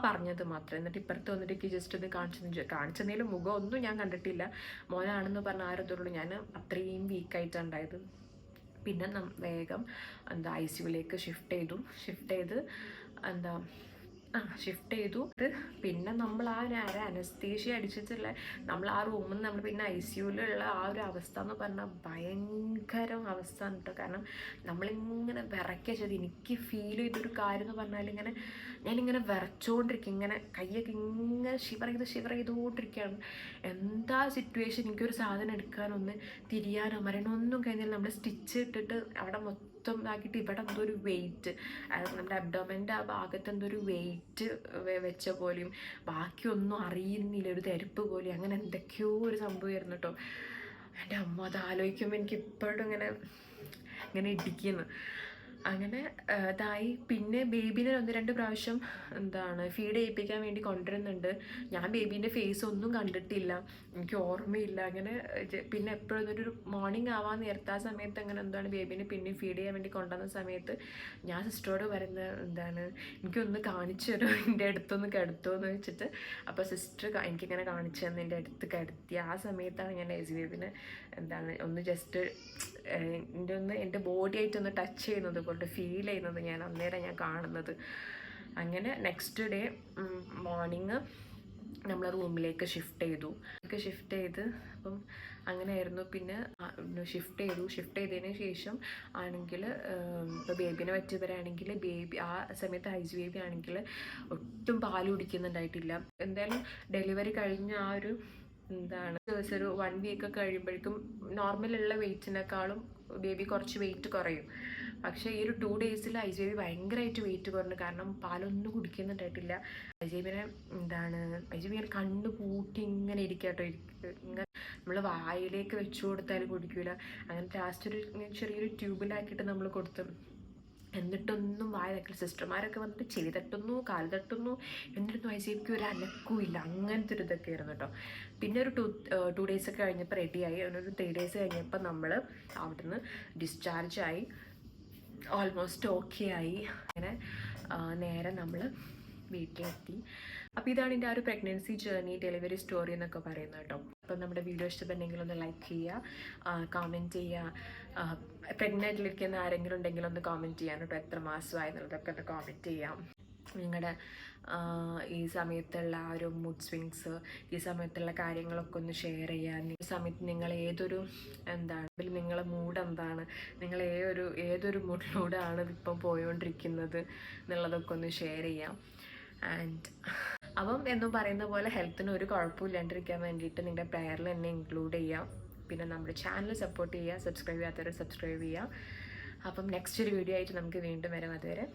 പറഞ്ഞത് മാത്രം. എന്നിട്ട് ഇപ്പുറത്ത് വന്നിട്ട് എനിക്ക് ജസ്റ്റ് ഒന്ന് കാണിച്ചെന്നതിലും മുഖമൊന്നും ഞാൻ കണ്ടിട്ടില്ല. മോനാണെന്ന് പറഞ്ഞ ആരതുള്ളൂ. ഞാൻ അത്രയും വീക്കായിട്ടാണ് ഉണ്ടായത്. പിന്നെ വേഗം ICUവിലേക്ക് ഷിഫ്റ്റ് ചെയ്തു. പിന്നെ നമ്മൾ ആ അനസ്തേഷ്യ അടിച്ചിട്ടുള്ള നമ്മൾ ആ റൂമിൽ നിന്ന് നമ്മൾ പിന്നെ ICUവിലുള്ള ആ ഒരു അവസ്ഥ എന്ന് പറഞ്ഞാൽ ഭയങ്കര അവസ്ഥ ആണ് കേട്ടോ. കാരണം നമ്മളിങ്ങനെ വിറയ്ക്കുക ചെയ്ത് എനിക്ക് ഫീൽ ചെയ്തൊരു കാര്യം എന്ന് പറഞ്ഞാൽ ഞാനിങ്ങനെ വിറച്ചുകൊണ്ടിരിക്കും, ഇങ്ങനെ കയ്യൊക്കെ ഇങ്ങനെ ഷിവർ ചെയ്തുകൊണ്ടിരിക്കുകയാണ്. എന്താ സിറ്റുവേഷൻ, എനിക്കൊരു സാധനം എടുക്കാനൊന്ന് തിരിയാനോ മരണമൊന്നും കഴിഞ്ഞാൽ നമ്മൾ സ്റ്റിച്ച് ഇട്ടിട്ട് അവിടെ മൊത്തം ഇതാക്കിയിട്ട് ഇവിടെ എന്തോ ഒരു വെയിറ്റ്, നമ്മുടെ അബ്ഡോമൻ്റെ ആ ഭാഗത്ത് എന്തോ ഒരു വെയിറ്റ് വെച്ച പോലെയും ബാക്കിയൊന്നും അറിയുന്നില്ല, ഒരു തെരുപ്പ് പോലെയും, അങ്ങനെ എന്തൊക്കെയോ ഒരു സംഭവമായിരുന്നു കേട്ടോ. എൻ്റെ അമ്മ അത് ആലോചിക്കുമ്പോൾ എനിക്ക് ഇപ്പോഴും ഇങ്ങനെ ഇടിക്കുന്നു. അങ്ങനെ ഇതായി. പിന്നെ ബേബീനെ 1-2 പ്രാവശ്യം ഫീഡ് ചെയ്യിപ്പിക്കാൻ വേണ്ടി കൊണ്ടുവരുന്നുണ്ട്. ഞാൻ ബേബീൻ്റെ ഫേസ് ഒന്നും കണ്ടിട്ടില്ല, എനിക്ക് ഓർമ്മയില്ല. അങ്ങനെ പിന്നെ എപ്പോഴും ഒരു മോർണിംഗ് ആവാൻ നേരത്തെ ആ സമയത്ത് അങ്ങനെ ബേബീനെ പിന്നെ ഫീഡ് ചെയ്യാൻ വേണ്ടി കൊണ്ടുവന്ന സമയത്ത് ഞാൻ സിസ്റ്ററോട് പറയുന്നത് എനിക്കൊന്ന് കാണിച്ചു തരുമോ, എൻ്റെ അടുത്തൊന്ന് കിടത്തുമെന്ന് വെച്ചിട്ട്. അപ്പോൾ സിസ്റ്റർ എനിക്കിങ്ങനെ കാണിച്ചു തന്ന് എൻ്റെ അടുത്ത് കിടത്തി. ആ സമയത്താണ് ഞാൻ ഐസി ബേബിനെ ഒന്ന് ജസ്റ്റ് എൻ്റെ ബോഡി ആയിട്ടൊന്ന് ടച്ച് ചെയ്യുന്നത് കൊണ്ട് ഫീൽ ചെയ്യുന്നത് ഞാൻ കാണുന്നത്. അങ്ങനെ നെക്സ്റ്റ് ഡേ മോർണിംഗ് നമ്മൾ റൂമിലേക്ക് ഷിഫ്റ്റ് ചെയ്ത് അപ്പം അങ്ങനെയായിരുന്നു. പിന്നെ ഷിഫ്റ്റ് ചെയ്തതിന് ശേഷം ആണെങ്കിൽ ഇപ്പോൾ ബേബിനെ പറ്റിയവരാണെങ്കിൽ ആ സമയത്ത് ഐസ് ബേബി ആണെങ്കിൽ ഒട്ടും പാൽ കുടിക്കുന്നുണ്ടായിട്ടില്ല. എന്തായാലും ഡെലിവറി കഴിഞ്ഞ ആ ഒരു ദിവസം ഒരു 1 വീക്ക് കഴിയുമ്പോഴേക്കും നോർമലുള്ള വെയിറ്റിനേക്കാളും ബേബി കുറച്ച് വെയിറ്റ് കുറയും. പക്ഷേ ഈ ഒരു 2 ഡേയ്സിൽ ഐസ് ബേബി ഭയങ്കരമായിട്ട് വെയിറ്റ് കുറഞ്ഞു. കാരണം പാലൊന്നും കുടിക്കുന്നുണ്ടായിട്ടില്ല. ഐസ് ബേബിനെ കണ്ണ് പൂട്ടി ഇങ്ങനെ ഇരിക്കട്ടോ, ഇങ്ങനെ നമ്മൾ വായിലേക്ക് വെച്ചു കൊടുത്താലും കുടിക്കൂല. അങ്ങനെ ലാസ്റ്റ് ഒരു ചെറിയൊരു ട്യൂബിലാക്കിയിട്ട് നമ്മൾ കൊടുത്തു. എന്നിട്ടൊന്നും വായ വെക്കില്ല. സിസ്റ്റർമാരൊക്കെ വന്നിട്ട് ചെവി തട്ടുന്നു, കാല് തട്ടുന്നു, എന്നിട്ടൊന്നും ഐസ് ബേബിക്ക് ഒരു അനക്കുമില്ല. അങ്ങനത്തെ ഒരു ഇതൊക്കെ ആയിരുന്നു കേട്ടോ. പിന്നെ ഒരു 2 ഡേയ്സൊക്കെ കഴിഞ്ഞപ്പോൾ റെഡിയായി. ഒരു 3 ഡേയ്സ് കഴിഞ്ഞപ്പോൾ നമ്മൾ അവിടുന്ന് ഡിസ്ചാർജായി, ഓൾമോസ്റ്റ് ഓക്കെ ആയി. അങ്ങനെ നേരെ നമ്മൾ വീട്ടിലെത്തി. അപ്പോൾ ഇതാണ് എൻ്റെ ആ ഒരു പ്രഗ്നൻസി ജേർണി, ഡെലിവറി സ്റ്റോറി എന്നൊക്കെ പറയുന്നത് കേട്ടോ. അപ്പം നമ്മുടെ വീഡിയോ ഇഷ്ടപ്പെട്ടെങ്കിൽ ഒന്ന് ലൈക്ക് ചെയ്യുക, കമൻറ്റ് ചെയ്യുക. പ്രഗ്നൻ്റായിട്ടിരിക്കുന്ന ആരെങ്കിലും ഉണ്ടെങ്കിൽ ഒന്ന് കമൻറ്റ് ചെയ്യാൻ കേട്ടോ. എത്ര മാസമായി എന്നുള്ളതൊക്കെ ഒന്ന് കമൻറ്റ് ചെയ്യാം. നിങ്ങളുടെ ഈ സമയത്തുള്ള ആ ഒരു മൂഡ് സ്വിങ്സ്, ഈ സമയത്തുള്ള കാര്യങ്ങളൊക്കെ ഒന്ന് ഷെയർ ചെയ്യാൻ. ഈ സമയത്ത് നിങ്ങൾ ഏതൊരു നിങ്ങളെ മൂഡ് എന്താണ്, നിങ്ങൾ ഏതൊരു മൂഡിലൂടെയാണ് ഇതിപ്പം പോയോണ്ടിരിക്കുന്നത് എന്നുള്ളതൊക്കെ ഒന്ന് ഷെയർ ചെയ്യാം. ആൻഡ് അപ്പം എന്നും പറയുന്ന പോലെ ഹെൽത്തിന് ഒരു കുഴപ്പമില്ലാണ്ടിരിക്കാൻ വേണ്ടിയിട്ട് നിങ്ങളുടെ പ്രെയറിൽ എന്നെ ഇൻക്ലൂഡ് ചെയ്യാം. പിന്നെ നമ്മുടെ ചാനൽ സപ്പോർട്ട് ചെയ്യുക, സബ്സ്ക്രൈബ് ചെയ്യാത്തവർ സബ്സ്ക്രൈബ് ചെയ്യുക. അപ്പം നെക്സ്റ്റ് ഒരു വീഡിയോ ആയിട്ട് നമുക്ക് വീണ്ടും വരാം. അതുവരെ